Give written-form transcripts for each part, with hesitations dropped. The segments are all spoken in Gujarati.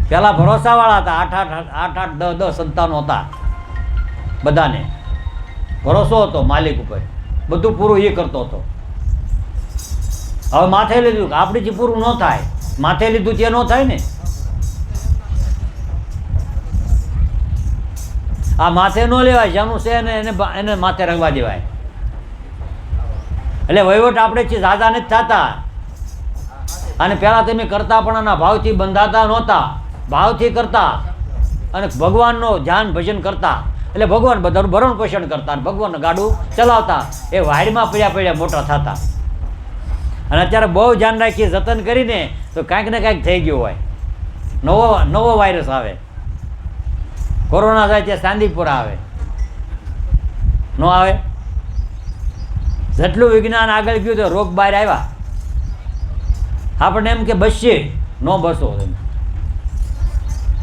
પહેલાં ભરોસાવાળા હતા, આઠ 10 સંતાનો હતા, બધાને ભરોસો હતો માલિક ઉપર, બધું પૂરું એ કરતો હતો. હવે માથે લીધું કે આપણીથી પૂરું ન થાય, માથે લીધું તે ન થાય ને. આ માથે ન લેવાય, જેનું છે એને માથે રંગવા દેવાય. એટલે વહીવટ આપણે ઝાઝા નથી થતા. અને પહેલાં તમે કરતા પણ આના ભાવથી બંધાતા નહોતા, ભાવથી કરતા અને ભગવાનનો ધ્યાન ભજન કરતા. એટલે ભગવાન બધાનું ભરણ પોષણ કરતા અને ભગવાનનું ગાડું ચલાવતા. એ વાડીમાં પડ્યા મોટા થતા. અને અત્યારે બહુ ધ્યાન રાખી જતન કરીને તો કાંઈક ને કાંઈક થઈ ગયું હોય. નવો વાયરસ આવે, કોરોના જાય ત્યાં ચાંદીપુરા આવે, ન આવે. જેટલું વિજ્ઞાન આગળ ગયું તો રોગ બહાર આવ્યા. આપણને એમ કે બચીએ, ન બસો.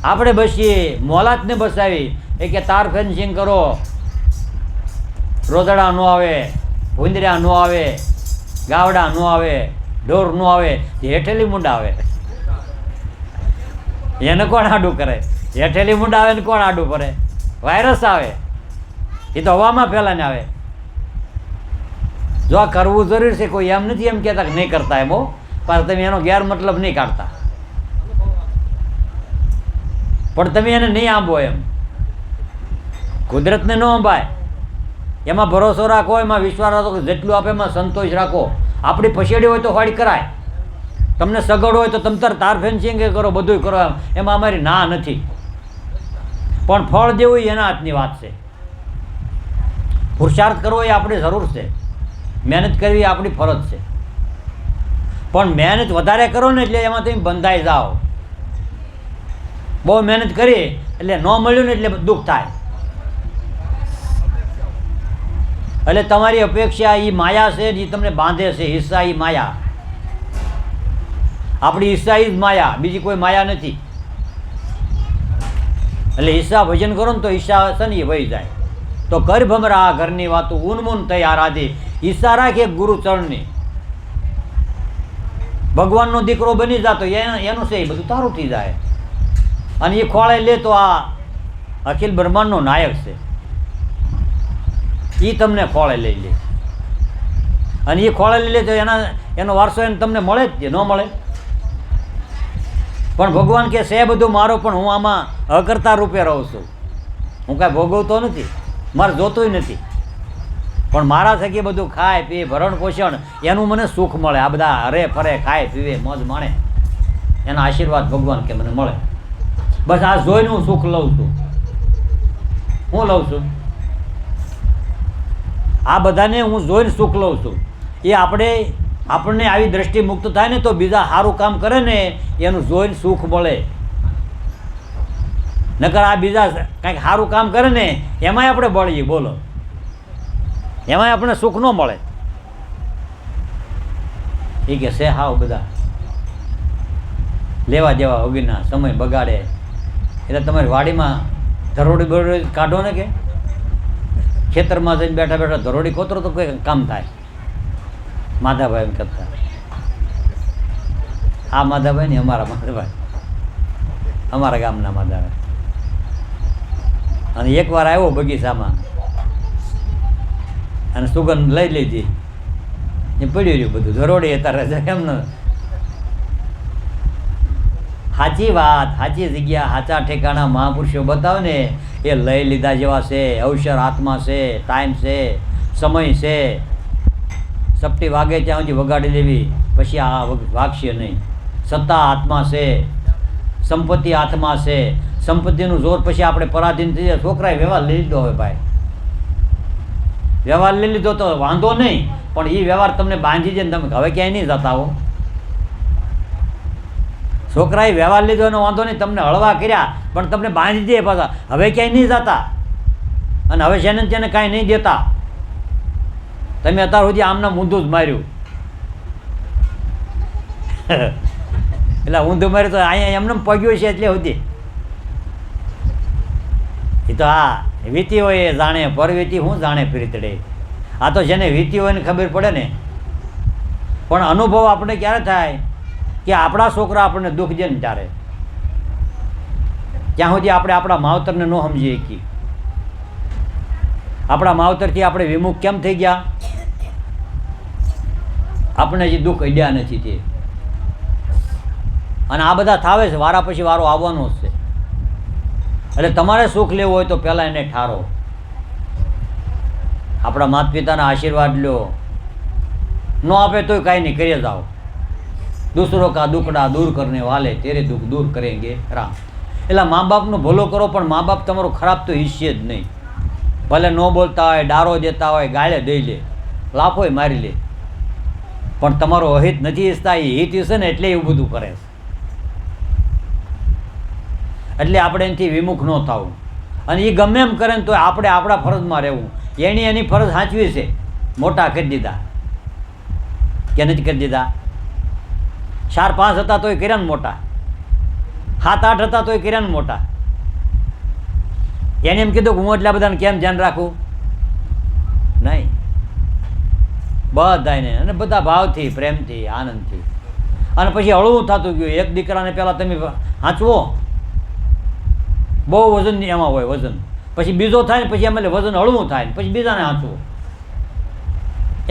આપણે બચીએ, મોલાતને બચાવી એ કે તાર ફેન્સિંગ કરો, રોદડા ન આવે, ભૂંદર્યા ન આવે, ગાવડા ન આવે, ઢોર ન આવે, હેઠેલી મૂંડા આવે. એને કોણ આડું કરે? હેઠેલી મૂંડા આવે ને કોણ આડું કરે? વાયરસ આવે, એ તો હવામાં ફેલાને આવે. જો આ કરવું જરૂરી છે, કોઈ એમ નથી એમ કહેતા કે નહીં કરતા એમ, પણ તમે એનો ગેરમતલબ નહીં કાઢતા. પણ તમે એને નહીં આંબો એમ, કુદરતને ન અંબાય. એમાં ભરોસો રાખો, એમાં વિશ્વાસ રાખો, જેટલું આપે એમાં સંતોષ રાખો. આપણી ફસેડી હોય તો વાડી કરાય, તમને સગવડ હોય તો તમે તાર ફેન્સિંગ કરો, બધું કરો, એમાં અમારી ના નથી. પણ ફળ દેવું એ એના હાથની વાત છે. પુરુષાર્થ કરવો એ આપણી જરૂર છે, મહેનત કરવી એ આપણી ફરજ છે. પણ મહેનત વધારે કરો ને એટલે એમાં તમે બંધાઈ જાઓ. બહુ મહેનત કરી એટલે ન મળ્યું ને એટલે દુઃખ થાય. એટલે તમારી અપેક્ષા એ માયા છે, જે તમને બાંધે છે. હિસ્સા એ માયા, આપણી હિસ્સા એ જ માયા, બીજી કોઈ માયા નથી. એટલે હિસ્સા ભજન કરો ને તો હિસ્સા છે ને એ વહી જાય. તો કર ભમરા ઘરની વાતો ઉનમૂન થઈ આરાધી. હિસ્સા રાખે ગુરુ ચરણની. ભગવાનનો દીકરો બની જતો એનું છે એ બધું તારું થઈ જાય. અને એ ખોળે લે તો આ અખિલ બ્રહ્માંડનો નાયક છે, એ તમને ખોળે લઈ લે. અને એ ખોળે લઈ લે તો એનો વારસો એને તમને મળે જ, ન મળે. પણ ભગવાન કે છે બધું મારો, પણ હું આમાં અકર્તા રૂપે રહું છું. હું કાંઈ ભોગવતો નથી, મારે જોતોય નથી. પણ મારા થકી બધું ખાય પીએ, ભરણ પોષણ, એનું મને સુખ મળે. આ બધા હરે ફરે, ખાય પીવે, મોજ માણે, એના આશીર્વાદ ભગવાન કે મને મળે. બસ આ જોઈને હું સુખ લઉં છું. હું લઉં છું આ બધાને, હું જોઈને સુખ લઉં છું. એ આપણને આવી દ્રષ્ટિ મુક્ત થાય ને તો બીજા સારું કામ કરે ને એનું જોઈને સુખ મળે. નકર આ બીજા કંઈક સારું કામ કરે ને એમાંય આપણે બળીએ, બોલો, એમાંય આપણને સુખ ન મળે. એ કે છે હાવ બધા લેવા દેવા વગરના સમય બગાડે. એટલે તમારી વાડીમાં ધરોડી બરોડી કાઢો ને, કે ખેતરમાં જઈને બેઠા બેઠા ધરોડી ખોતરો તો કોઈ કામ થાય. માધાભાઈ એમ કરતા, આ માધાભાઈ ને અમારા માધાભાઈ, અમારા ગામના માધાભાઈ. અને એકવાર આવ્યો બગીચામાં અને સુગંધ લઈ લીધી, એ પડ્યું રહ્યું બધું ધરોડી. અત્યારે એમને સાચી વાત, સાચી જગ્યા, સાચા ઠેકાણા મહાપુરુષો બતાવે ને એ લઈ લીધા જેવા છે. અવસર હાથમાં છે, ટાઈમ છે, સમય છે. સપટી વાગે ત્યાં સુધી વગાડી દેવી, પછી આ વાગશે નહીં. સત્તા હાથમાં છે, સંપત્તિ હાથમાં છે. સંપત્તિનું જોર પછી આપણે પરાધીન થઈ જાય. છોકરાએ વ્યવહાર લઈ લીધો હવે ભાઈ, વ્યવહાર લઈ લીધો તો વાંધો નહીં, પણ એ વ્યવહાર તમને બાંધી જાય ને તમે હવે ક્યાંય નહીં જતા હો. છોકરાએ વ્યવહાર લીધો એનો વાંધો નહીં, તમને હળવા કર્યા પણ તમને બાંધી દે પાછા, હવે ક્યાંય નહીં જતા. અને હવે છે ને તેને કાંઈ નહીં દેતા. તમે અત્યાર સુધી આમના ઊંધું જ માર્યું. એટલે ઊંધું માર્યું તો અહીંયા એમને પગ્યું છે એટલે સુધી. એ તો હા વીતી હોય એ જાણે, પરવીતી હું જાણે પ્રીતડે. આ તો જેને વીતી હોય ને ખબર પડે ને. પણ અનુભવ આપણે ક્યારે થાય કે આપણા છોકરા આપણને દુઃખ દે ને ત્યારે. ત્યાં સુધી આપણે આપણા માવતરને ન સમજી શકીએ. આપણા માવતરથી આપણે વિમુખ કેમ થઈ ગયા? આપણે હજી દુઃખ અડ્યા નથી તે. અને આ બધા થાવે છે, વારા પછી વારો આવવાનો જ છે. એટલે તમારે સુખ લેવું હોય તો પહેલાં એને ઠારો. આપણા માતા પિતાના આશીર્વાદ લો, ન આપે તોય કાંઈ નહીં, કરી જાઓ. દૂસરો કા દુખડા દૂર કરને વાલે તેરે દુઃખ દૂર કરેંગે રામ. એટલે મા બાપનો ભલો કરો, પણ મા બાપ તમારો ખરાબ તો હિસ્સે જ નહીં. ભલે ન બોલતા હોય, ડારો દેતા હોય, ગાળે દઈ લે, લાફોય મારી લે, પણ તમારો અહિત નથી ઈચ્છતા. એ હિત ઈચ્છે ને એટલે એવું બધું કરે છે. એટલે આપણે એનાથી વિમુખ ન થવું. અને એ ગમે એમ કરે ને તો આપણે આપણા ફરજમાં રહેવું. એની ફરજ સાચવી છે. મોટા કરી દીધા કે નથી કરી દીધા? 4-5 હતા તોય કર્યા ને મોટા, 7-8 હતા તોય કર્યા ને મોટા. એને એમ કીધું કે હું એટલા બધાને કેમ ધ્યાન રાખું? નહીં, બધાને, અને બધા ભાવથી, પ્રેમથી, આનંદથી. અને પછી હળવું થતું ગયું. એક દીકરાને પહેલાં તમે હાંચવો, બહુ વજન એમાં હોય વજન, પછી બીજો થાય ને પછી એમ એટલે વજન હળવું થાય ને પછી બીજાને હાંચવું.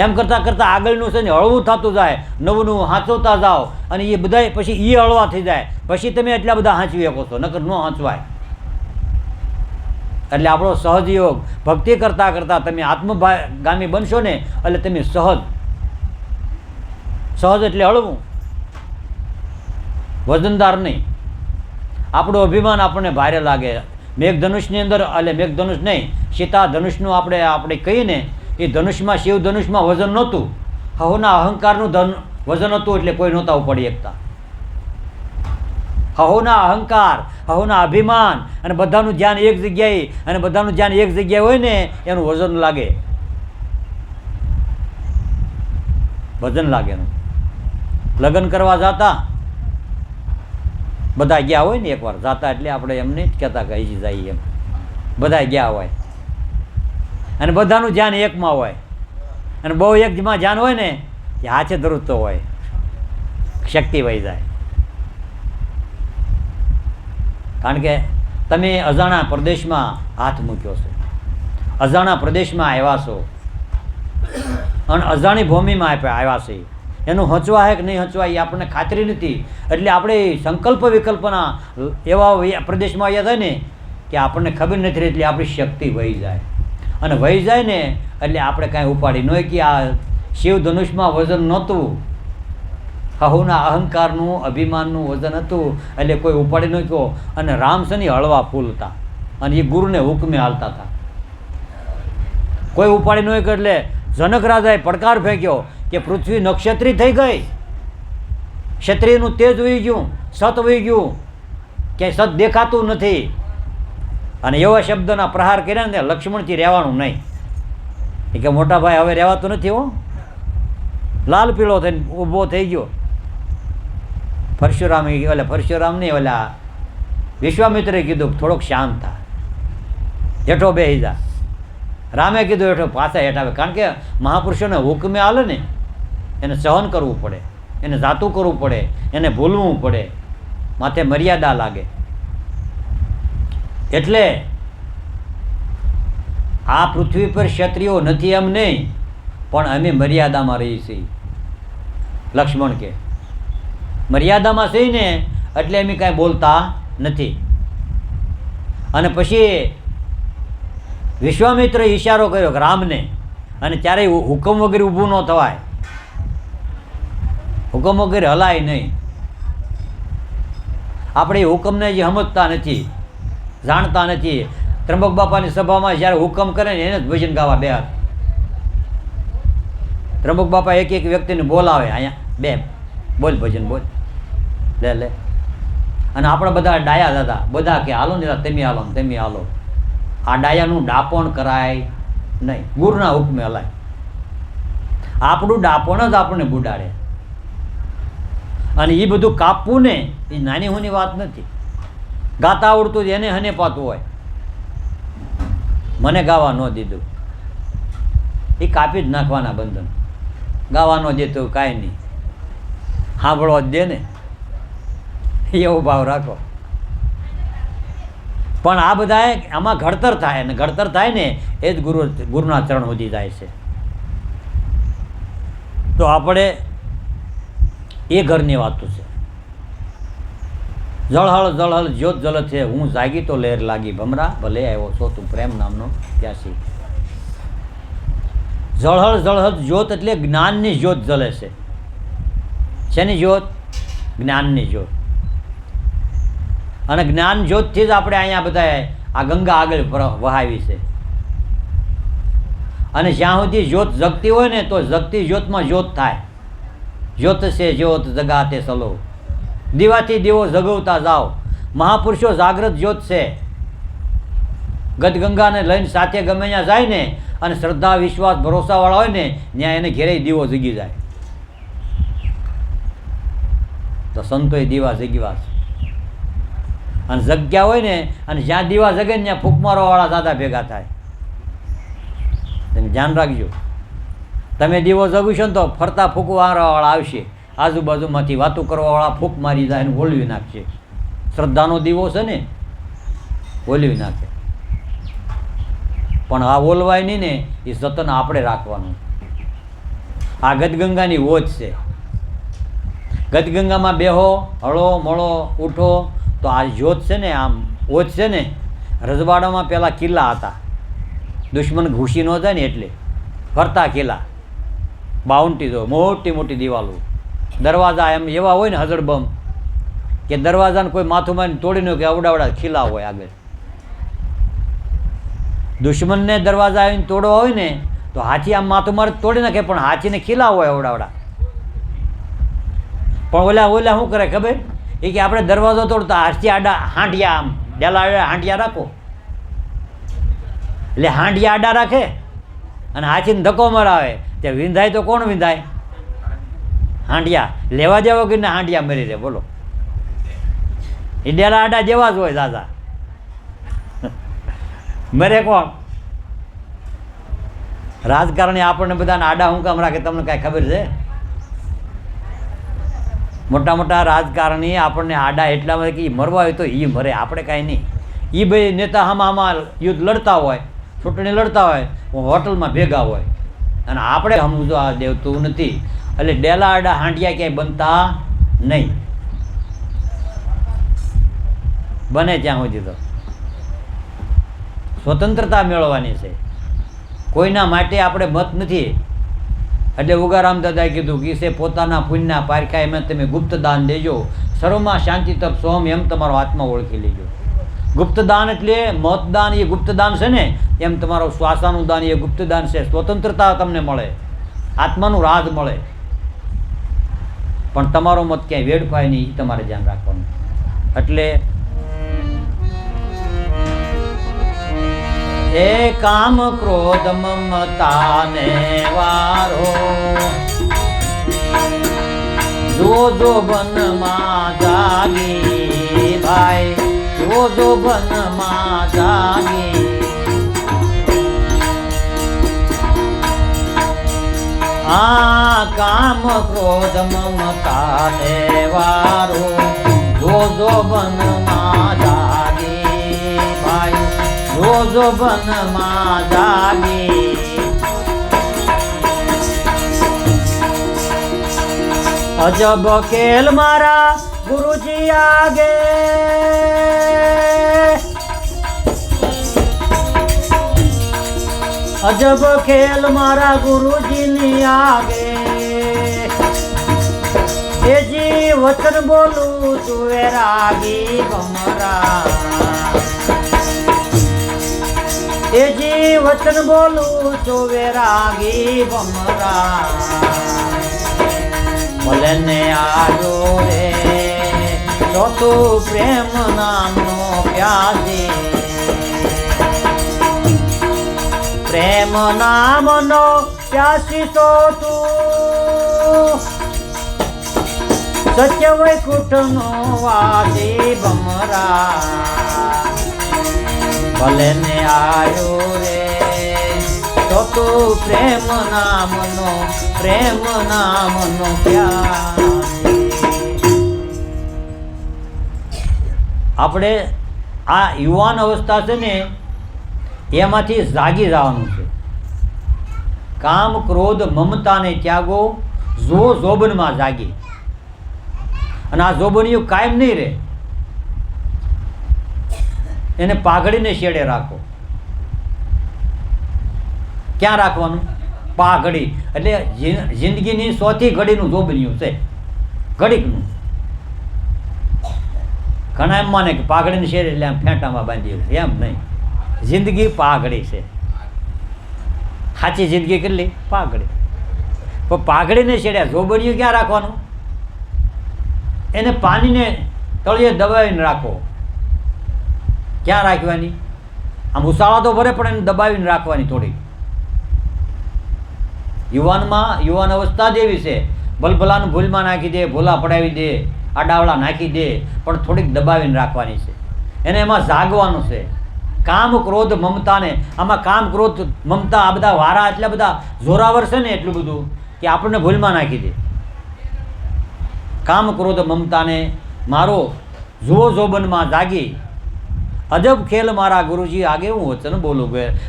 એમ કરતાં કરતાં આગળનું છે ને હળવું થતું જાય, નવું નવું હાંચવતા જાઓ, અને એ બધા પછી એ હળવા થઈ જાય. પછી તમે એટલા બધા હાંચવી શકો છો, નકર ન હાંચવાય. એટલે આપણો સહજયોગ ભક્તિ કરતાં કરતાં તમે આત્મગામી બનશો ને, એટલે તમે સહજ એટલે હળવું, વજનદાર નહીં. આપણું અભિમાન આપણને ભારે લાગે. મેઘધનુષની અંદર, એટલે મેઘધનુષ નહીં, સીતા ધનુષનું આપણે કહીએ ને, એ ધનુષમાં, શિવ ધનુષમાં વજન નહોતું. હહોના અહંકારનું વજન હતું, એટલે કોઈ નહોતા ઉપાડી શકતા. હહોના અહંકાર, હહોના અભિમાન, અને બધાનું ધ્યાન એક જગ્યાએ, અને બધાનું ધ્યાન એક જગ્યાએ હોય ને, એનું વજન લાગે, વજન લાગે એનું. લગ્ન કરવા જતા બધા ગયા હોય ને, એકવાર જાતા એટલે આપણે એમ નહીં કહેતા કે અહીં જઈએ, એમ બધા ગયા હોય, અને બધાનું ધ્યાન એકમાં હોય, અને બહુ એકમાં ધ્યાન હોય ને, એ હાથે ધરુજતો હોય, શક્તિ વહી જાય. કારણ કે તમે અજાણા પ્રદેશમાં હાથ મૂક્યો છે, અજાણા પ્રદેશમાં આવ્યા છો, અને અજાણી ભૂમિમાં આવ્યા છે. એનું હચવા છે કે નહીં હચવા એ આપણને ખાતરી નથી. એટલે આપણે સંકલ્પ વિકલ્પના એવા પ્રદેશમાં આવ્યા થાય ને કે આપણને ખબર નથી રહી, એટલે આપણી શક્તિ વહી જાય. અને વહી જાય ને એટલે આપણે કાંઈ ઉપાડી ન હોય. કે આ શિવ ધનુષમાં વજન નહોતું, હહુના અહંકારનું, અભિમાનનું વજન હતું, એટલે કોઈ ઉપાડી ન કહો. અને રામસની હળવા ફૂલતા, અને એ ગુરુને હુકમે હાલતા હતા, કોઈ ઉપાડી ન હોય. એટલે જનક રાજાએ પડકાર ફેંક્યો કે પૃથ્વી નક્ષત્રી થઈ ગઈ, ક્ષત્રિયનું તેજ વહી ગયું, સત વહી ગયું, ક્યાંય સત દેખાતું નથી. અને એવા શબ્દના પ્રહાર કર્યા ને લક્ષ્મણથી રહેવાનું નહીં. એ કે મોટા ભાઈ હવે રહેવાતું નથી, હો, લાલ પીળો થઈને ઊભો થઈ ગયો. પરશુરામ નહીં, ઓલા વિશ્વામિત્રે કીધું થોડોક શાંત થા, હેઠો બેસી જા. રામે કીધું હેઠો, પાછા હેઠ આવે. કારણ કે મહાપુરુષોને હુકમે હાલે ને, એને સહન કરવું પડે, એને જાતું કરવું પડે, એને ભૂલવું પડે, માથે મર્યાદા લાગે. એટલે આ પૃથ્વી પર ક્ષત્રિયો નથી એમ નહીં, પણ અમે મર્યાદામાં રહીએ છીએ. લક્ષ્મણ કે મર્યાદામાં છીએ ને, એટલે અમે કાંઈ બોલતા નથી. અને પછી વિશ્વામિત્રએ ઈશારો કર્યો રામને, અને ત્યારે હુકમ વગેરે ઊભું ન થવાય, હુકમ વગેરે હલાય નહીં. આપણે એ હુકમને જે સમજતા નથી, જાણતા નથી. ત્રંબક બાપાની સભામાં જ્યારે હુકમ કરે ને એને જ ભજન ગાવા બે હાથ. ત્રંબક બાપા એક એક વ્યક્તિને બોલાવે, અહીંયા બે બોલ ભજન બોલ, લે. અને આપણે બધા ડાયા દાદા બધા કે હાલો ને તમે હાલો ને તમે હાલો. આ ડાયાનું ડાપણ કરાય નહીં, ગુરુના હુકમે હલાય. આપણું ડાપણ જ આપણને બુડાડે. અને એ બધું કાપવું ને એ નાની હોની વાત નથી. ગાતા આવડતું એને હને પાતું હોય, મને ગાવા ન દીધું, એ કાપી જ નાખવાના બંધન. ગાવા ન દેતું કાંઈ નહીં, સાંભળવા જ દે ને, એવો ભાવ રાખો. પણ આ બધા આમાં ઘડતર થાય, અને ઘડતર થાય ને એ જ ગુરુના ચરણ સુધી જાય છે. તો આપણે એ ઘરની વાતો છે. જળહળ જળહળ જ્યોત જલ છે, હું જાગી તો લહેર લાગી ભમરા, ભલે આવ્યો છો તું પ્રેમ નામનો ત્યાસી. જળહળ જળહળ જ્યોત એટલે જ્ઞાનની જ્યોત જલે છે. શેની જ્યોત? જ્ઞાનની જ્યોત. અને જ્ઞાન જ્યોતથી જ આપણે અહીંયા બધા આ ગંગા આગળ વહાવી છે. અને જ્યાં સુધી જ્યોત જગતી હોય ને તો જગતી જ્યોતમાં જ્યોત થાય. જ્યોત છે જ્યોત જગાતે ચલો, દીવાથી દીવો જગવતા જાઓ. મહાપુરુષો જાગ્રત જ્યોત છે. ગદગંગાને લઈને સાથે ગમે ત્યાં જાય ને અને શ્રદ્ધા વિશ્વાસ ભરોસાવાળા હોય ને ત્યાં એને ઘેરે દીવો જગી જાય. તો સંતોએ દીવા જગ્યા છે. અને જગ્યા હોય ને અને જ્યાં દીવા જગે ને ત્યાં ફૂંક મારવાવાળા દાદા ભેગા થાય. તમે ધ્યાન રાખજો. તમે દીવો જગુશો ને તો ફરતા ફૂંક મારવાવાળા આવશે. આજુબાજુમાંથી વાતો કરવાવાળા ફૂંક મારી જાય અને ઓલવી નાખશે. શ્રદ્ધાનો દીવો છે ને, ઓલવી નાખે. પણ આ ઓલવાય નહીં ને એ જતન આપણે રાખવાનું. આ ગદગંગાની ઓજ છે. ગદગંગામાં બેહો, હળો મળો, ઉઠો. તો આ જ્યોત છે ને, આમ ઓજ છે ને, રજવાડામાં પહેલાં કિલ્લા હતા. દુશ્મન ઘૂસી ન જાય ને એટલે ફરતા કિલ્લા, બાઉન્ટી જો મોટી મોટી દિવાલો, દરવાજા એમ એવા હોય ને હજડબમ કે દરવાજાને કોઈ માથું મારીને તોડી ન કે અવડાવડા ખીલા હોય આગળ. દુશ્મનને દરવાજા આવીને તોડવા હોય ને તો હાથી આમ માથું મારે તોડી નાખે, પણ હાથીને ખીલા હોય અવડાવડા. પણ ઓલા શું કરે ખબર? એ કે આપણે દરવાજો તોડતા હાથી આડા હાંડિયા, આમ ડેલા હાંડિયા રાખો. એટલે હાંડિયા આડા રાખે અને હાથીને ધક્કો મરાવે. તે વિંધાય તો કોણ વિંધાય? હાંડિયા. લેવા દેવા વગરને હાંડિયા મરી રહે. બોલો, એ ડેલા આડા જેવા જ હોય દાદા. મરે કોણ? રાજકારણી આપણને બધાને આડા હું કામ રાખે તમને કાંઈ ખબર છે? મોટા મોટા રાજકારણી આપણને આડા એટલા માટે કે મરવા હોય તો એ મરે, આપણે કાંઈ નહીં. એ બે નેતા આમાં યુદ્ધ લડતા હોય, ચૂંટણી લડતા હોય, હોટલમાં ભેગા હોય, અને આપણે સમજો આ દેવતું નથી. એટલે ડેલા આડા હાંડિયા ક્યાંય બનતા નહીં. બને ત્યાં સુધી તો સ્વતંત્રતા મેળવવાની છે. કોઈના માટે આપણે મત નથી. એટલે ઉગારામ દાદાએ કીધું કે છે પોતાના પુણ્યના પારખા એમ તમે ગુપ્ત દાન દેજો, સર્વમાં શાંતિ તપ સોમ, એમ તમારો આત્મા ઓળખી લેજો. ગુપ્ત દાન એટલે મતદાન એ ગુપ્ત દાન છે ને, એમ તમારો શ્વાસાનું દાન એ ગુપ્ત દાન છે. સ્વતંત્રતા તમને મળે, આત્માનું રાજ મળે, પણ તમારો મત ક્યાંય વેડફાય નહીં, એ તમારે ધ્યાન રાખવાનું. એટલે એ કામ ક્રોધ મમતાને વારો, જો જો બનમાં જાગી ભાઈ, જો જો બનમાં જાગી. આ કામ ક્રોધ મમતાને વારો, જો જો બનમાં જાગી ભાઈ, જો જો બનમાં જાગી. અજબ ખેલ મારા ગુરુજી આગે, અજબ ખેલ મારા ગુરુજીની આગે. એ જી વચન બોલું તું રાગી ભમરા, એ જી વચન બોલું છું વેરાગી ભમરા. ભલે ને આજો રે તો તું પ્રેમ નામનો પ્યાસી, પ્રેમ નામનો પ્યાસી તો તું સત્ય વૈકુંઠનો વાસી ભમરા. ભલે ને આયો રે તો તું પ્રેમ નામનો પ્યાસી. આપણે આ યુવાન અવસ્થા છે ને એમાંથી જાગી જવાનું છે. કામ ક્રોધ મમતાને ત્યાગો, જો જોબનમાં જાગી. અને આ જોબનિયું કાયમ નહીં રહે, એને પાઘડીને શેડે રાખો. ક્યાં રાખવાનું? પાઘડી. એટલે જિંદગીની ચોથી ઘડીનું જોબનિયું છે, ઘડીકનું. ઘણા એમ માને કે પાઘડીને શેડે એટલે આમ ફેંટામાં બાંધી, એમ નહીં. જિંદગી પાઘડી છે. સાચી જિંદગી કેટલી? પાઘડી. પણ પાઘડીને શેડ્યા જોબનિયું ક્યાં રાખવાનું? એને પાણીને તળિયે દબાવીને રાખો. ક્યાં રાખવાની? આમ ઉસાળા તો ભરે, પણ એને દબાવીને રાખવાની થોડીક. યુવાન અવસ્થા જ એવી છે, ભલભલાનું ભૂલમાં નાખી દે, ભૂલા પડાવી દે, આડાવડા નાખી દે, પણ થોડીક દબાવીને રાખવાની છે. એને એમાં જાગવાનું છે. કામ ક્રોધ મમતાને, આમાં કામ ક્રોધ મમતા આ બધા વારા એટલા બધા જોરાવર છે ને, એટલું બધું કે આપણને ભૂલમાં નાખી દે. કામ ક્રોધ મમતાને મારો જુઓ જોબનમાં જાગી, અજબ ખેલ મારા ગુરુજી આગે હું વચન બોલું.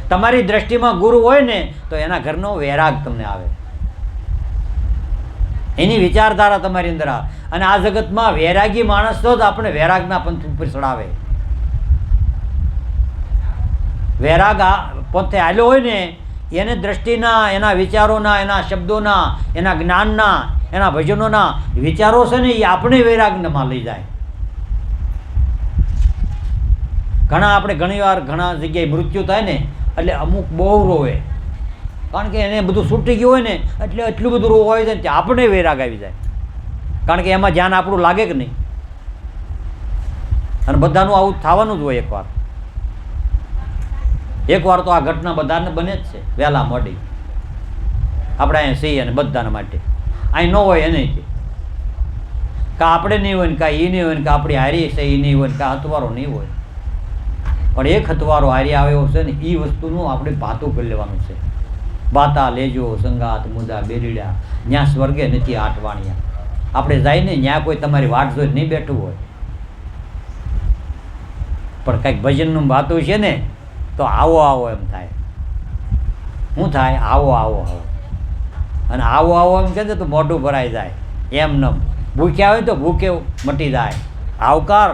તમારી દ્રષ્ટિમાં ગુરુ હોય ને તો એના ઘરનો વૈરાગ તમને આવે, એની વિચારધારા તમારી અંદર આવે. અને આ જગતમાં વૈરાગી માણસ તો જ આપણે વૈરાગના પંથ ઉપર ચડાવે. વૈરાગ આ પંથે હાલ્યો હોય ને એને દ્રષ્ટિના, એના વિચારોના, એના શબ્દોના, એના જ્ઞાનના, એના ભજનોના વિચારો છે ને એ આપણે વૈરાગમાં લઈ જાય. આપણે ઘણીવાર ઘણા જગ્યાએ મૃત્યુ થાય ને એટલે અમુક બહુ રોવે, કારણ કે એને બધું છૂટી ગયું હોય ને એટલે એટલું બધું રોવ હોય છે ને આપણે વૈરાગ આવી જાય. કારણ કે એમાં ધ્યાન આપણું લાગે કે નહીં. અને બધાનું આવું થવાનું જ હોય. એકવાર તો આ ઘટના બધાને બને જ છે, વહેલા મોડી. આપણે અહીંયા સહી અને બધાના માટે અહીં ન હોય એને કાં આપણે નહીં હોય ને કાં એ નહીં હોય ને કાં આપણી હારી છે એ નહીં હોય ને કાં હથવારો નહીં હોય. પણ એક હથવારો હારી આવ્યો છે ને એ વસ્તુનું આપણે ભાતું કરી લેવાનું છે. બાતા લેજો સંગાત મુદા બેરીડ્યા, ત્યાં સ્વર્ગે નથી આટવાણિયા. આપણે જાય ને ત્યાં કોઈ તમારી વાટ જોઈ નહીં બેઠું હોય, પણ કંઈક ભજનનું ભાતું છે ને તો આવો આવો એમ થાય. શું થાય? આવો આવો આવો. અને આવો આવો એમ કહે તો મોઢું ભરાઈ જાય. એમ નમ ભૂખ્યા હોય તો ભૂખે મટી જાય. આવકાર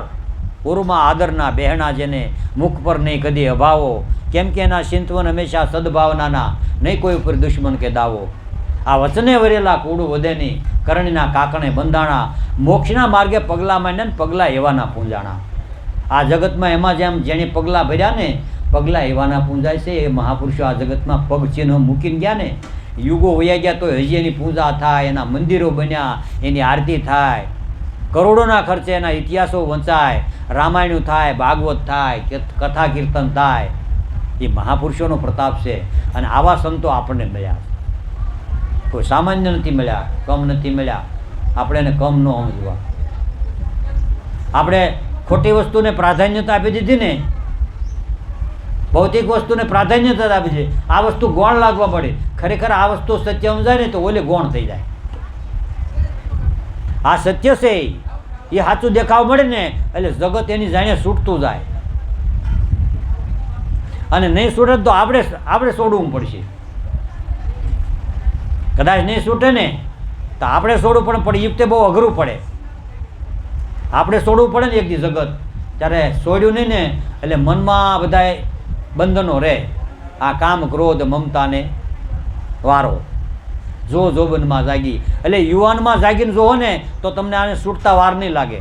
પૂર્વમાં આદરના બહેણા જેને મુખ પર નહીં કદી અભાવો, કેમ કે એના ચિંતવન હંમેશા સદભાવનાના, નહીં કોઈ ઉપર દુશ્મન કે દાવો. આ વચને વરેલા કૂડું વધે નહીં, કરણીના કાકણે બંધાણા, મોક્ષના માર્ગે પગલાં માંડ્યા ને પગલાં એવાના પૂંજાણા. આ જગતમાં એમાં જેમ જેણે પગલાં ભર્યા ને પગલાં એવાના પૂંજાય છે. એ મહાપુરુષો આ જગતમાં પગ ચિહ્ન મૂકીને ગયા ને, યુગો વયા ગયા તો હજી એની પૂજા થાય, એના મંદિરો બન્યા, એની આરતી થાય, કરોડોના ખર્ચે એના ઇતિહાસો વંચાય, રામાયણ થાય, ભાગવત થાય, કથા કીર્તન થાય. એ મહાપુરુષોનો પ્રતાપ છે. અને આવા સંતો આપણને મળ્યા. કોઈ સામાન્ય નથી મળ્યા, કમ નથી મળ્યા. આપણે એને કમ ન સમજવા. આપણે ખોટી વસ્તુને પ્રાધાન્યતા આપી દીધી ને, ભૌતિક વસ્તુને પ્રાધાન્યતા આપી છે. આ વસ્તુ ગૌણ લાગવા પડે. ખરેખર આ વસ્તુ સત્ય સમજાય ને તો ઓલે ગૌણ થઈ જાય. આ સત્ય છે એ સાચું દેખાવ મળે ને એટલે જગત એની જાણે છૂટતું જાય. અને નહીં છૂટે તો આપણે છોડવું પડશે. કદાચ નહીં છૂટે ને તો આપણે છોડવું પડે, પણ યુક્તે બહુ અઘરું પડે. આપણે છોડવું પડે ને એક દી જગત, ત્યારે છોડ્યું નહીં ને એટલે મનમાં બધા બંધનો રહે. આ કામ ક્રોધ મમતાને વારો જો જોબનમાં જાગી. એટલે યુવાનમાં જાગીને જોવો ને તો તમને આને છૂટતા વાર નહીં લાગે.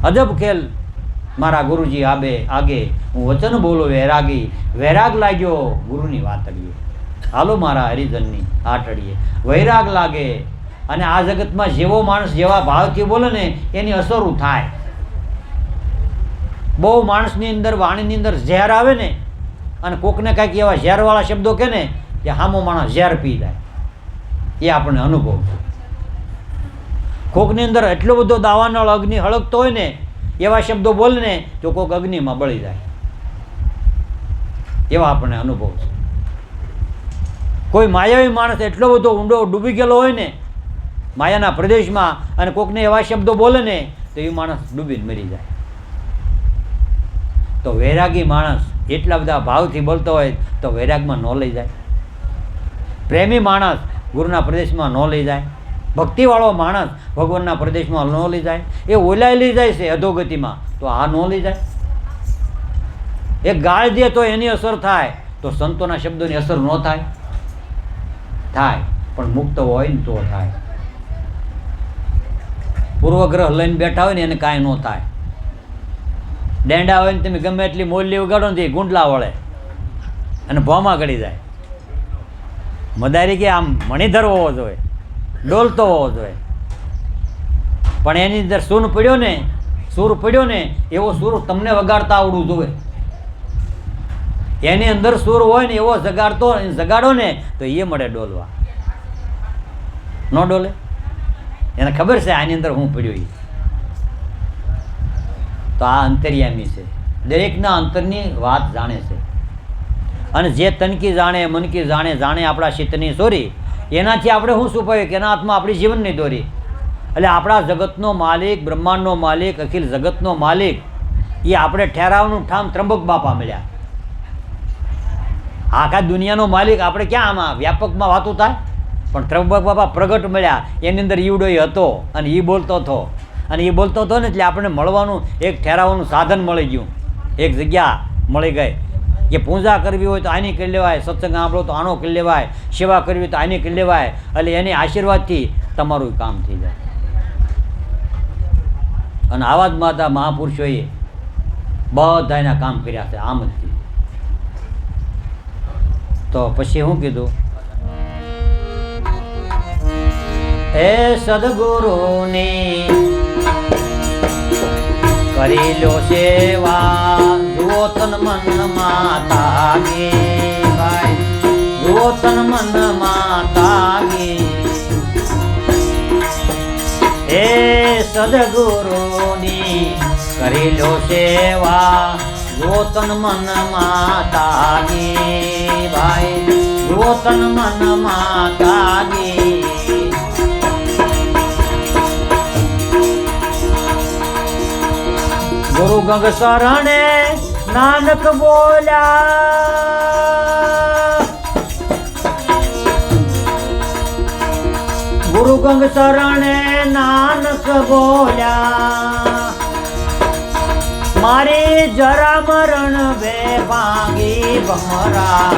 અજબ ખેલ મારા ગુરુજી આગે હું વચન બોલો વૈરાગી, વૈરાગ લાગ્યો ગુરુની વાતડીએ, હાલો મારા હરિજનની આટડીએ. વૈરાગ લાગે. અને આ જગતમાં જેવો માણસ જેવા ભાવથી બોલે ને એની અસરો થાય. બહુ માણસની અંદર વાણીની અંદર ઝેર આવે ને, અને કોકને કાંઈક એવા ઝેરવાળા શબ્દો કહે ને કે હામો માણસ ઝેર પી જાય. એ આપણને અનુભવ છે. કોકની અંદર એટલો બધો દાવાનળ અગ્નિ હળગતો હોય ને એવા શબ્દો બોલે ને તો કોક અગ્નિમાં બળી જાય. એવા આપણને અનુભવ છે. કોઈ માયાવી માણસ એટલો બધો ઊંડો ડૂબી ગયેલો હોય ને માયાના પ્રદેશમાં, અને કોકને એવા શબ્દો બોલે ને તો એ માણસ ડૂબીને મરી જાય. તો વૈરાગી માણસ એટલા બધા ભાવથી બોલતો હોય તો વૈરાગમાં ન લઈ જાય. પ્રેમી માણસ ગુરુના પ્રદેશમાં ન લઈ જાય. ભક્તિવાળો માણસ ભગવાનના પ્રદેશમાં ન લઈ જાય. એ ઓલાય લઈ જાય છે અધોગતિમાં, તો આ ન લઈ જાય. એક ગાળ દે તો એની અસર થાય, તો સંતોના શબ્દોની અસર ન થાય? થાય, પણ મુક્ત હોય ને તો થાય. પૂર્વગ્રહ લઈને બેઠા હોય ને એને કાંઈ ન થાય. ડેંડા હોય ને તમે ગમે એટલી મોલ્લી ઉગાડો ને ગુંડલા વળે અને ભોમાં ગળી જાય. મદારી કે આમ મણિધર હોવો જોઈએ, ડોલતો હોવો જોઈએ, પણ એની અંદર સૂર પડ્યો ને એવો સૂર તમને વગાડતા આવડવું જોઈએ. એની અંદર સૂર હોય ને એવો જગાડો ને તો એ મળે ડોલવા. ન ડોલે, એને ખબર છે આની અંદર હું પડ્યો. તો આ અંતર્યામી છે, દરેકના અંતરની વાત જાણે છે. અને જે તનકી જાણે મનકી જાણે આપણા શીતની સોરી, એનાથી આપણે શું છુપાવીએ કે એના હાથમાં આપણી જીવનની દોરી. એટલે આપણા જગતનો માલિક, બ્રહ્માંડનો માલિક, અખિલ જગતનો માલિક, એ આપણે ઠેરાવનું ઠામ ત્રંબક બાપા મળ્યા. આખા દુનિયાનો માલિક આપણે ક્યાં આમાં વ્યાપકમાં વાતું થાય, પણ ત્રંબક બાપા પ્રગટ મળ્યા. એની અંદર ઈવડો હતો અને એ બોલતો હતો, અને એ બોલતો હતો ને એટલે આપણને મળવાનું એક ઠેરાવાનું સાધન મળી ગયું, એક જગ્યા મળી ગઈ. કે પૂજા કરવી હોય તો આની કરી લેવાય, સત્સંગ સાંભળો તો આનો કરી લેવાય, સેવા કરવી હોય તો આની કરી લેવાય. એટલે એની આશીર્વાદથી તમારું કામ થઈ જાય. અને આવા જ માતા મહાપુરુષોએ બધા એના કામ કર્યા છે આમ જ. તો પછી શું કીધું? એ સદગુરુની કરી લો સેવા, જુઓ તન મન માતાગી ભાઈ, જુઓ તન મન માતાગી. એ સદગુરુની કરી લો સેવા, જુઓ તન મન માતાગી ભાઈ, જુઓ તન મન માતાગી. ગુરુ ગંગ શરણે નાનક બોલ્યા, ગુરુ ગંગ શરણે નાનક બોલ્યા, મારી જરા મરણ બે ભાંગી ભમરા,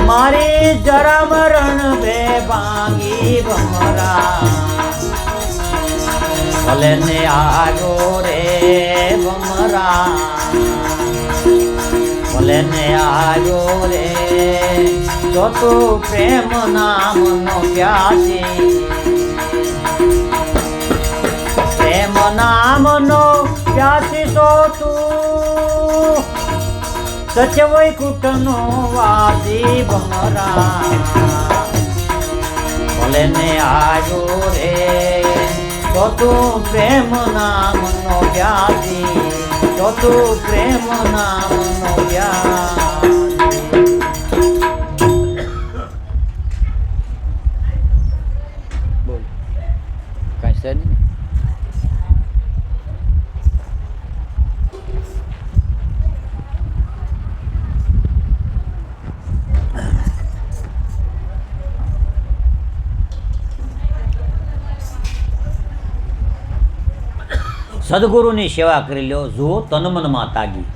મારી જરા મરણ બે ભાંગી ભમરા. ભલે ને આજો રે ભમરા, ભલે ને આજો રે, જો તું પ્રેમ નામનો પ્યાસી, પ્રેમ નામનો પ્યાસી તો તું સચ વૈકુંઠનો વાસી ભમરા. ભલે ને આજો રે, તો તું પ્રેમ નામનો વ્યાસી, તો તું પ્રેમ નામનો વ્યાસી. બોલ કઈ છે નહીં? સદગુરુની સેવા કરી લો, જુઓ તન મનમાં તાગી.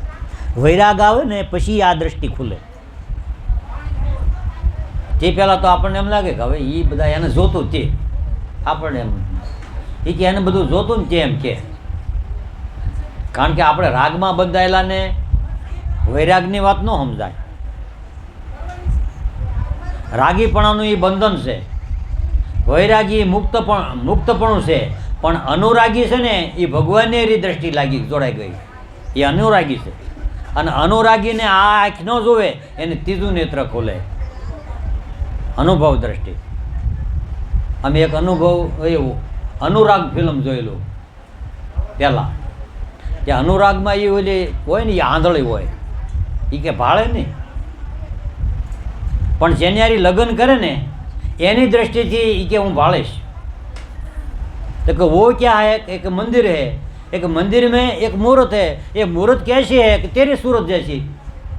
વૈરાગ આવે ને પછી આ દ્રષ્ટિ ખુલે. તે પહેલાં તો આપણને એમ લાગે કે હવે એ બધા એને જોતું તે આપણને એમ એ કે એને બધું જોતું ને તે એમ કે, કારણ કે આપણે રાગમાં બંધાયેલા ને વૈરાગની વાત ન સમજાય. રાગીપણાનું એ બંધન છે, વૈરાગી મુક્તપણું છે. પણ અનુરાગી છે ને એ ભગવાનની એરી દ્રષ્ટિ લાગી જોડાઈ ગઈ, એ અનુરાગી છે. અને અનુરાગીને આ આંખ ન જોવે એને ત્રીજું નેત્ર ખોલે, અનુભવ દ્રષ્ટિ. અમે એક અનુભવ એવું અનુરાગ ફિલ્મ જોયેલું પહેલાં, કે અનુરાગમાં એ ઓલી હોય ને એ આંધળી હોય, એ કે ભાળે નહીં, પણ જેને યારી લગ્ન કરે ને એની દ્રષ્ટિથી એ કે હું ભાળીશ. तो कि वो क्या है, एक मंदिर है, एक मंदिर में एक मुहूर्त है, ये मुहूर्त कैसी है कि तेरी सूरत जैसी,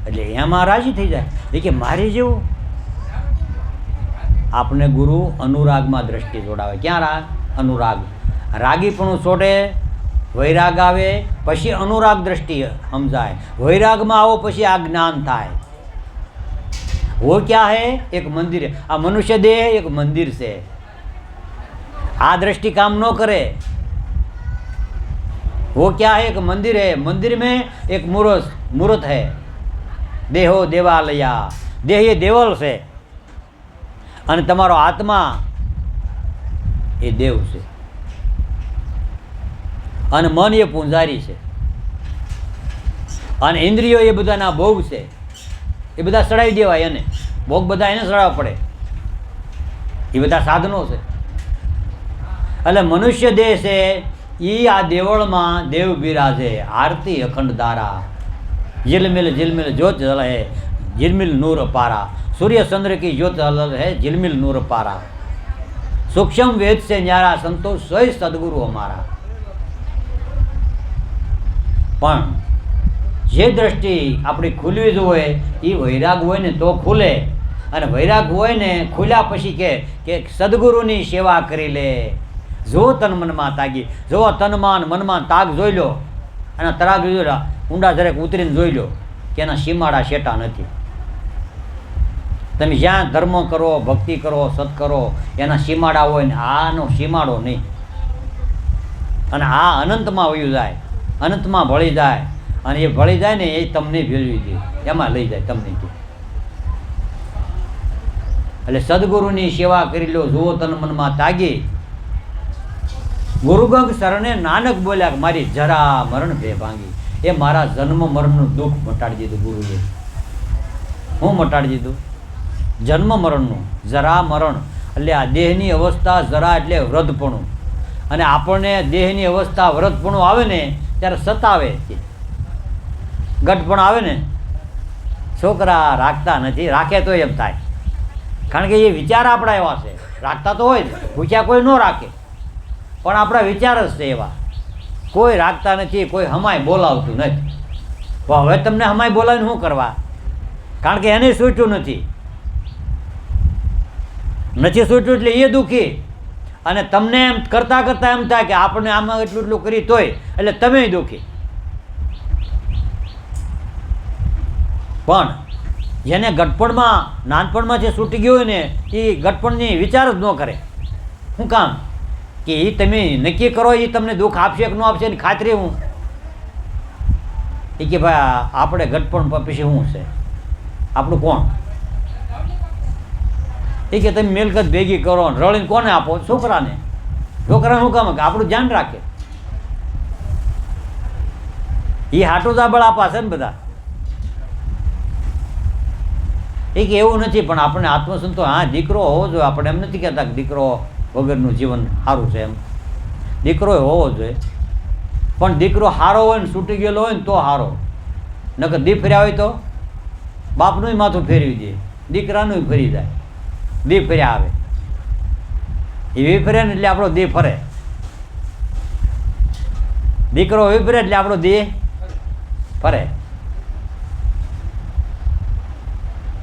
એટલે એમાં રાજી થઈ જાય એ કે મારી જેવું. આપણે ગુરુ અનુરાગમાં દ્રષ્ટિ જોડાવે. ક્યાં રાગ? અનુરાગ. રાગીપણું છોડે, વૈરાગ આવે, પછી અનુરાગ દ્રષ્ટિ સમજાય. વૈરાગમાં આવો પછી આ જ્ઞાન થાય. वो क्या है? एक मंदिर है. आ मनुष्य देह एक मंदिर से. आ दृष्टि काम न करे. वो क्या है? एक मंदिर है. मंदिर में एक मूर्त है. देहो देवालया. देह ये देवल છે અને તમારો આત્મા એ દેવ છે અને મન એ પૂંજારી છે અને ઇન્દ્રિયો એ બધાના ભોગ છે. એ બધા ચડાવી દેવાય. એને ભોગ બધા એને ચડાવવા પડે. એ બધા સાધનો છે. એટલે મનુષ્ય દેહ છે એ આ દેવળમાં દેવ બિરાજે. આરતી અખંડ ધારા. झिलमिल झिलमिल ज्योत जल है, झिलमिल नूर पारा. सूर्य चंद्र की ज्योत जल है, झिलमिल नूर पारा. सूक्ष्म वेद से न्यारा संतोष सोई सदगुरु हमारा. પણ જે દ્રષ્ટિ આપણી ખુલવી જ હોય એ વૈરાગ હોય ને તો ખુલે. અને વૈરાગ હોય ને ખુલ્યા પછી કે સદગુરુની સેવા કરી લે. જો તન મનમાં તાગી. જો તનમાં મનમાં તાગ જોઈ લો અને તરાગ જોઈ લો. ઊંડા જરાક ઉતરીને જોઈ લો કે એના સીમાડા શેટા નથી. તમે જ્યાં ધર્મ કરો, ભક્તિ કરો, સત કરો, એના સીમાડા હોય ને આનો સીમાડો નહીં. અને આ અનંતમાં વયું જાય, અનંતમાં ભળી જાય. અને એ ભળી જાય ને એ તમને ભેળવી દે, એમાં લઈ જાય તમને. એટલે સદગુરુની સેવા કરી લો. જુઓ તન મનમાં તાગી. ગુરુગંગ શરણે નાનક બોલ્યા કે મારી જરા મરણ ભે ભાંગી. એ મારા જન્મ મરણનું દુઃખ મટાડી દીધું ગુરુએ. હું મટાડી દીધું? જન્મ મરણનું. જરા મરણ એટલે આ દેહની અવસ્થા. જરા એટલે વૃદ્ધપણું. અને આપણને દેહની અવસ્થા વૃદ્ધપણું આવે ને ત્યારે સતાવે. ગઢપણ આવે ને છોકરા રાખતા નથી. રાખે તો એમ થાય કારણ કે એ વિચાર આપણા એવા છે. રાખતા તો હોય જ, પૂછ્યા કોઈ ન રાખે, પણ આપણા વિચાર જ છે એવા. કોઈ રાખતા નથી, કોઈ હમાય બોલાવતું નથી. હવે તમને હમાય બોલાવીને શું કરવા? કારણ કે એને સૂટ્યું નથી. સૂટ્યું એટલે એ દુઃખી. અને તમને એમ કરતાં કરતાં એમ થાય કે આપણે આમાં એટલું એટલું કરી તોય એટલે તમે દુઃખી. પણ જેને ગટપણમાં નાનપણમાં જે છૂટી ગયું હોય ને એ ગટપણની વિચાર જ ન કરે. શું કામ? કે એ તમે નક્કી કરો એ તમને દુઃખ આપશે કે ન આપશે એની ખાતરી હું. એ કે ભાઈ આપણે ગટપણ પછી શું છે? આપણું કોણ? એ કે તમે મિલકત ભેગી કરો ને રળીને કોને આપો? છોકરાને. છોકરાને શું કામ? કે આપણું ધ્યાન રાખે. એ હાટું દાબળ આપા છે ને બધા. એ કે એવું નથી, પણ આપણને આત્મસંતોષ. હા, દીકરો હોવો જોઈએ. આપણે એમ નથી કહેતા કે દીકરો વગરનું જીવન સારું છે એમ. દીકરો હોવો જોઈએ, પણ દીકરો સારો હોય ને છૂટી ગયેલો હોય ને તો સારો. નકર દી ફર્યા હોય તો બાપનું માથું ફેરવી દે, દીકરાનું ફરી જાય. દી ફર્યા આવે એ વિફરે ને એટલે આપણો દેહ ફરે. દીકરો વિફરે એટલે આપણો દેહ ફરે.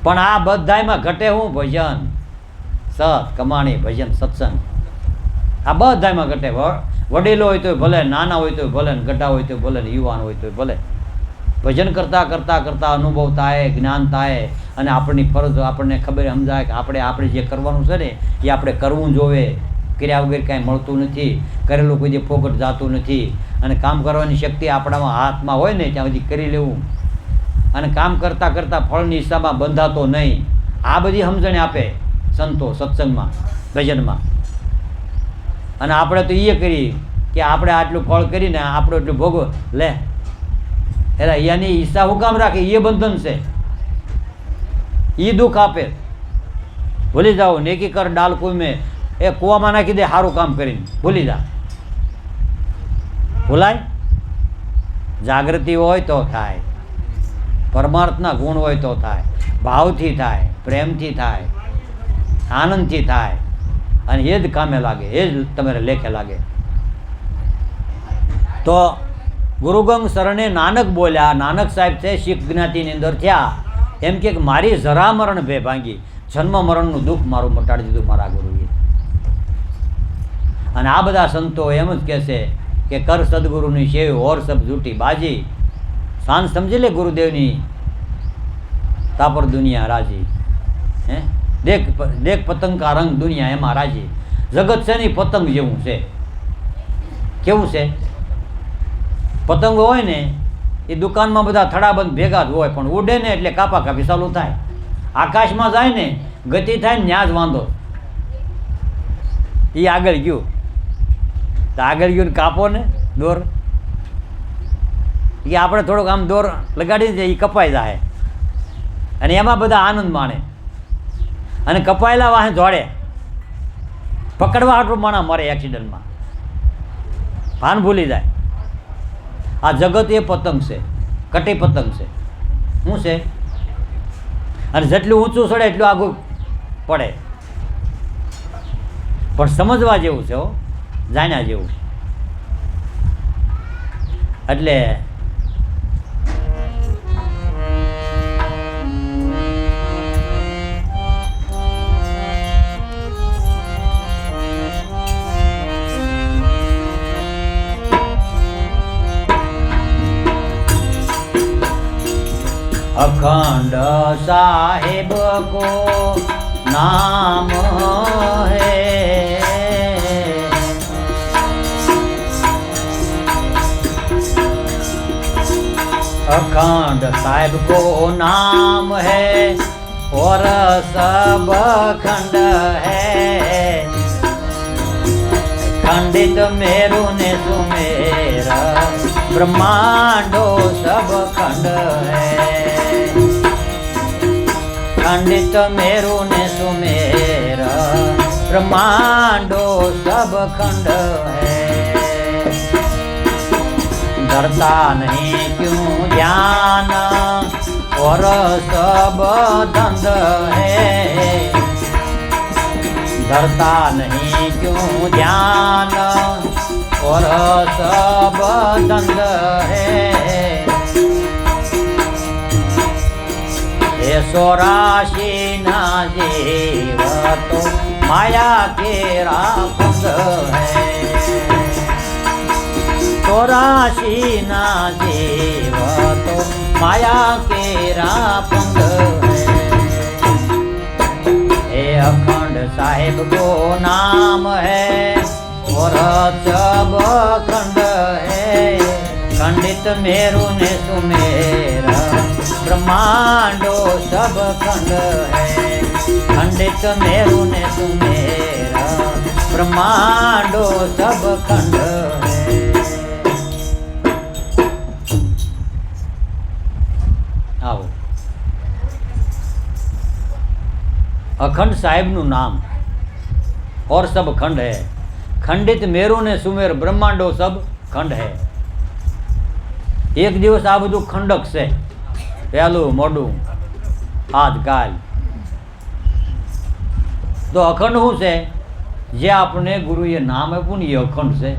પણ આ બધામાં ઘટે હું? ભજન, સત, કમાણી, ભજન, સત્સંગ. આ બધામાં ઘટે. વડીલો હોય તો ભલે, નાના હોય તો ભલે, ગઢા હોય તો ભલે, યુવાન હોય તો ભલે. ભજન કરતાં કરતાં કરતાં અનુભવ થાય, જ્ઞાન થાય અને આપણી ફરજ આપણને ખબર સમજાય કે આપણે જે કરવાનું છે ને એ આપણે કરવું જોવે. કર્યા વગર કાંઈ મળતું નથી. કરેલું કોઈ જે ફોકટ જતું નથી. અને કામ કરવાની શક્તિ આપણામાં હાથમાં હોય ને ત્યાં સુધી કરી લેવું. અને કામ કરતાં કરતાં ફળની હિસ્સામાં બંધાતો નહીં. આ બધી સમજણ આપે સંતો સત્સંગમાં, ભજનમાં. અને આપણે તો એ કરી કે આપણે આટલું ફળ કરીને આપણું એટલું ભોગવ લે. એટલે અહીંયાની હિસ્સા હું કામ રાખે? એ બંધન છે. એ દુઃખ આપે. ભૂલી જાઓ. નેકી કર ડાલ કોઈ મેં, એ કૂવામાં નાખી દે સારું કામ કરીને. ભૂલી જા. ભૂલાય? જાગૃતિ હોય તો થાય. પરમાર્થના ગુણ હોય તો થાય. ભાવથી થાય, પ્રેમથી થાય, આનંદથી થાય. અને એ જ કામે લાગે, એ જ તમારે લેખે લાગે. તો ગુરુગંગ શરણે નાનક બોલ્યા. નાનક સાહેબ છે શીખ જ્ઞાતિની અંદર થયા. એમ કે મારી જરા મરણ ભે ભાંગી, જન્મ મરણનું દુઃખ મારું મટાડી દીધું મારા ગુરુએ. અને આ બધા સંતો એમ જ કહેશે કે કર સદગુરુની સેવ ઓર સબ જૂઠી બાજી. શાન સમજી લે ગુરુદેવની તાપર દુનિયા રાજી. હે દેખ દેખ પતંગ કા રંગ દુનિયા એમાં રાજી. જગત છે ને પતંગ જેવું છે. કેવું છે? પતંગ હોય ને એ દુકાનમાં બધા થડાબંધ ભેગા જ હોય, પણ ઉડે ને એટલે કાપા કાપી ચાલુ થાય. આકાશમાં જાય ને ગતિ થાય ને ત્યાં જ વાંધો. એ આગળ ગયું તો આગળ ગયું ને કાપો ને દોર, એ આપણે થોડોક આમ દોર લગાડી દે, એ કપાઈ જાય અને એમાં બધા આનંદ માણે. અને કપાયેલા વાહે જોડે પકડવા હાટું માણા મરે એક્સિડન્ટમાં, ભાન ભૂલી જાય. આ જગત એ પતંગ છે, કટી પતંગ છે. શું છે? અને જેટલું ઊંચું ચડે એટલું આગું પડે. પણ સમજવા જેવું છે, જાણ્યા જેવું. એટલે अखंड साहिब को नाम है, अखंड साहिब को नाम है और सब खंड है. खंडित मेरु ने सुमेर ब्रह्मांडो सब खंड है. खंडित मेरु ने सुमेर ब्रह्मांडो सब खंड है. डरता नहीं क्यों ज्ञान और सब धंध है. डरता नहीं क्यों ज्ञान और सब धंध है. ये 84 ना जीव तो माया के राखुंद है. 84 ना जीव तो माया के राखुंद है. ये अखंड साहिब को नाम है और सब खंड है. खंडित मेरु ने सुमेर ब्रह्मांडो सब खंड है. खंडित मेरु ने सुमेर ब्रह्मांडो सब खंड है. आओ अखंड साहिब नु नाम और सब खंड है. खंडित मेरु ने सुमेर ब्रह्मांडो सब खंड है. एक दिवस आ बधु खंडक से पहलू मोडू आज काल तो अखंड शू से जे आपने गुरु ये नाम है ये अखंड से.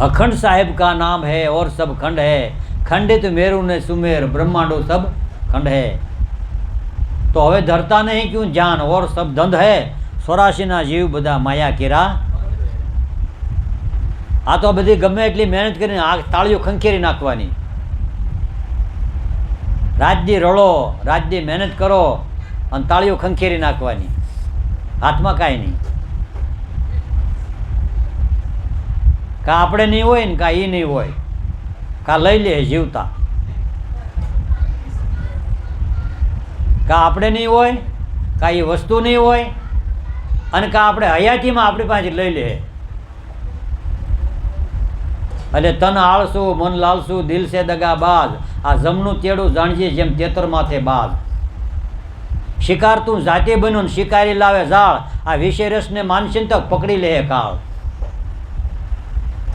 अखंड साहिब का नाम है और सब खंड है. खंडित मेरु ने सुमेर ब्रह्मांडो सब खंड है. तो हवे धरता नहीं क्यों जान और सब धंध है. 84 ना जीव बधा माया केरा. आ तो बधी गमे એટલી મહેનત કરીને આ તાળીઓ ખંખેરી નાખવાની. રાજદી રળો, રાજદી મહેનત કરો અને તાળીઓ ખંખેરી નાખવાની. હાથમાં કાંઈ નહીં. કા આપણે નહીં હોય ને કા એ નહીં હોય, કા લઈ લે જીવતા. કા આપણે નહીં હોય, કા એ વસ્તુ નહીં હોય, અને કા આપણે હયાતીમાં આપણી પાસે લઈ લે. એટલે તન આળસું મન લાલસું દિલ સે દગાબાજ. આ જમનું તેડું જાણજે જેમ તેતર માથે બાજ. શિકાર તું જાતે બન્યો ને શિકારી લાવે ઝાડ. આ વિષયરસને માનસીન તક પકડી લે કાળ.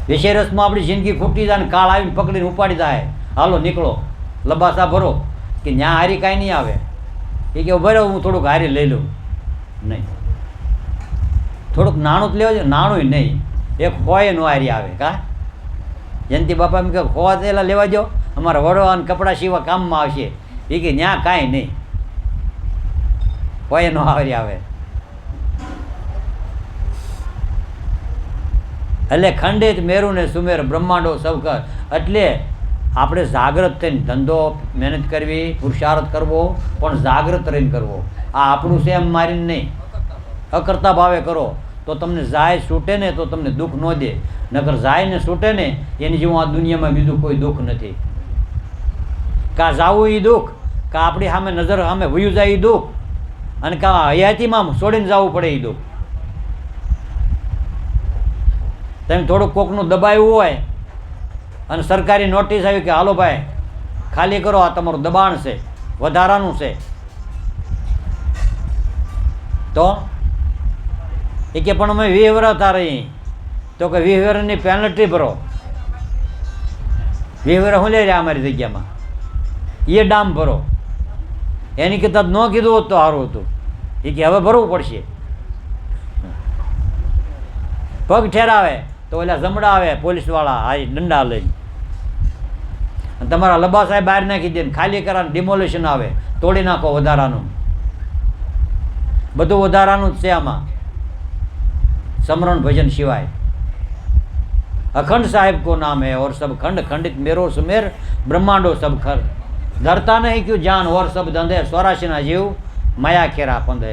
વિષયરસમાં આપણી જિંદગી ખૂટી જાય ને કાળ આવીને પકડીને ઉપાડી જાય. હાલો નીકળો, લબાસા ભરો કે ન્યા હારી કાંઈ નહીં આવે. એ કે ભરો હું થોડુંક હારી લઈ લઉં. નહીં, થોડુંક નાણું જ લેવા છે. નાણું નહીં, એક હોય નો હારી આવે. કા જયંતિ બાપા એમ કે ખોવા તેલા લેવા દો, અમારા વડવા અને કપડાં સીવા કામમાં આવશે. એ કે ત્યાં કાંઈ નહીં, કોઈ નો આવરી આવે. એટલે ખંડિત મેરુ ને સુમેર બ્રહ્માંડો સૌકર. એટલે આપણે જાગૃત થઈને ધંધો મહેનત કરવી, પુરુષાર્થ કરવો, પણ જાગૃત રહીને કરવો. આ આપણું છે એમ મારીને નહીં, અકર્તા ભાવે કરો તો તમને જાય છૂટે ને તો તમને દુઃખ ન દે. નકર જાય ને છૂટે ને એની જેવું આ દુનિયામાં બીજું કોઈ દુઃખ નથી. કાં જાવું એ દુઃખ, કાં આપણી સામે નજર સામે વયું જાય એ દુઃખ, અને કાં હયાતીમાં છોડીને જવું પડે એ દુઃખ. તમે થોડુંક કોકનું દબાવ્યું હોય અને સરકારી નોટિસ આવી કે હાલો ભાઈ ખાલી કરો, આ તમારું દબાણ છે, વધારાનું છે, તો એ કે પણ અમે 20 વર્ષ રહી, તો કે 20 વર્ષની પેનલ્ટી ભરો. 20 વર્ષ હું લઈ રહ્યા અમારી જગ્યામાં, એ ડામ ભરો. એની કરતાં ન કીધું હોત તો સારું હતું. એ કે હવે ભરવું પડશે. પગ ઠેરાવે તો ઓલા જમડા આવે પોલીસવાળા, આ દંડા લઈને, અને તમારા લબા સાહેબ બહાર નાખી દે, ખાલી કરાને ડિમોલેશન આવે, તોડી નાખો વધારાનું. બધું વધારાનું જ છે આમાં, સમરણ ભજન સિવાય. अखंड साहिब को नाम है और सब खंड खंडित मेरो सुमेर ब्रह्मांडो सब खर. डरता नहीं क्यों जान और सब धंधे 84 ना जीव माया खेरा पंधे.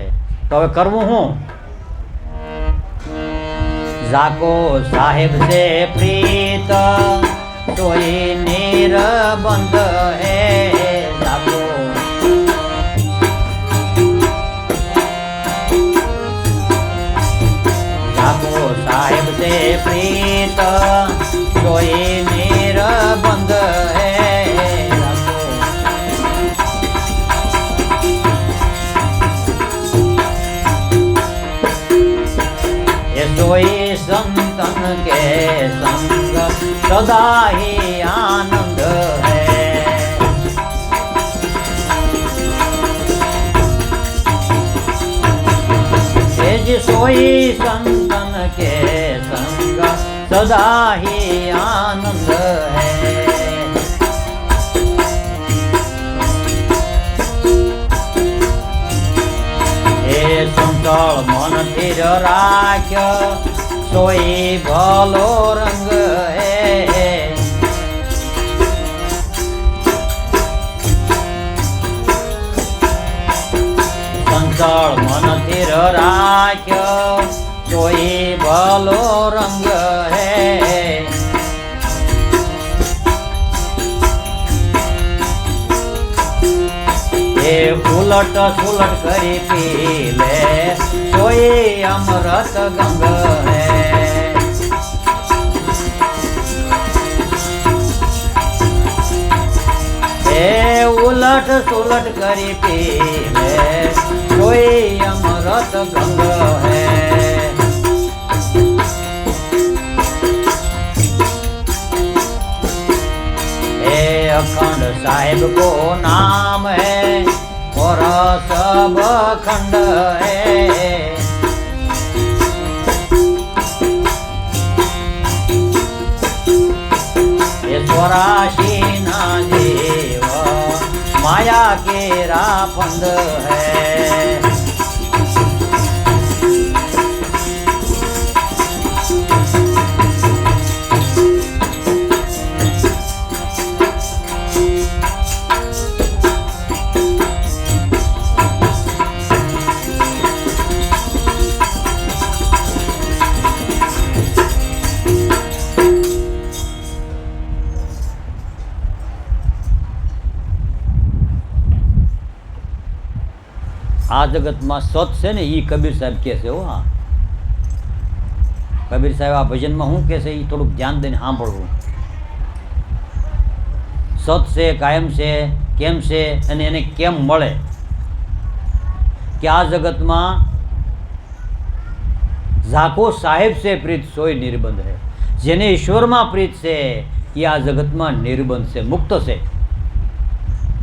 तो હવે કરવું હું? जाको साहेब से प्रीत सोई निरबंध है. जाको जाको साहेब से प्रीत सोई निरबंध है. ये सोई संतन के संग सदा ही आनंद है. ये जी सोई संतन के संग सदा ही आनंद है. हे संतळ मन थिर राख्य सोई भलो रंग है. संतळ मन थिर राख्य सोई भलो रंग है. ए उलट सुलट करी पी ले सोई अमृत गंग है. ए उलट सुलट करी पी ले सोई अमृत गंग है. ए अखंड साहिब को नाम है और सब खंड है. ये 84 ना जीव माया केरा फंद है. આ જગતમાં સત છે ને એ કબીર સાહેબ કહે છે. હો હા, કબીર સાહેબ આ ભજનમાં શું કહે છે એ થોડુંક ધ્યાન દઈને સાંભળવું. સત છે, કાયમ છે, કેમ છે અને એને કેમ મળે. કે આ જગતમાં ઝાકો સાહેબ છે પ્રીત સોય નિર્બંધ છે. જેને ઈશ્વરમાં પ્રીત છે એ આ જગતમાં નિર્બંધ છે, મુક્ત છે.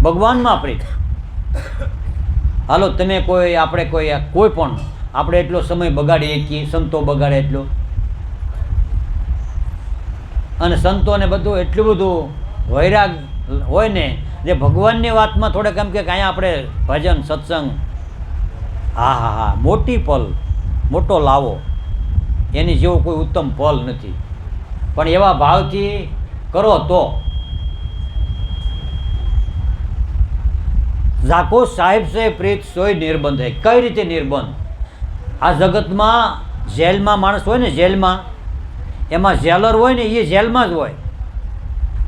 ભગવાનમાં પ્રીત. હાલો તમે કોઈ આપણે કોઈ પણ આપણે એટલો સમય બગાડીએ કે સંતો બગાડે એટલો, અને સંતોને બધું એટલું બધું વૈરાગ હોય ને, જે ભગવાનની વાતમાં થોડેક એમ કે અહીંયા આપણે ભજન સત્સંગ, હા હા હા, મોટી પલ, મોટો લાવો, એની જેવો કોઈ ઉત્તમ પલ નથી. પણ એવા ભાવથી કરો તો. ઝાકો સાહેબ સે પ્રીત સોય નિર્બંધ હે. કઈ રીતે નિર્બંધ? આ જગતમાં જેલમાં માણસ હોય ને, જેલમાં, એમાં જેલર હોય ને એ જેલમાં જ હોય,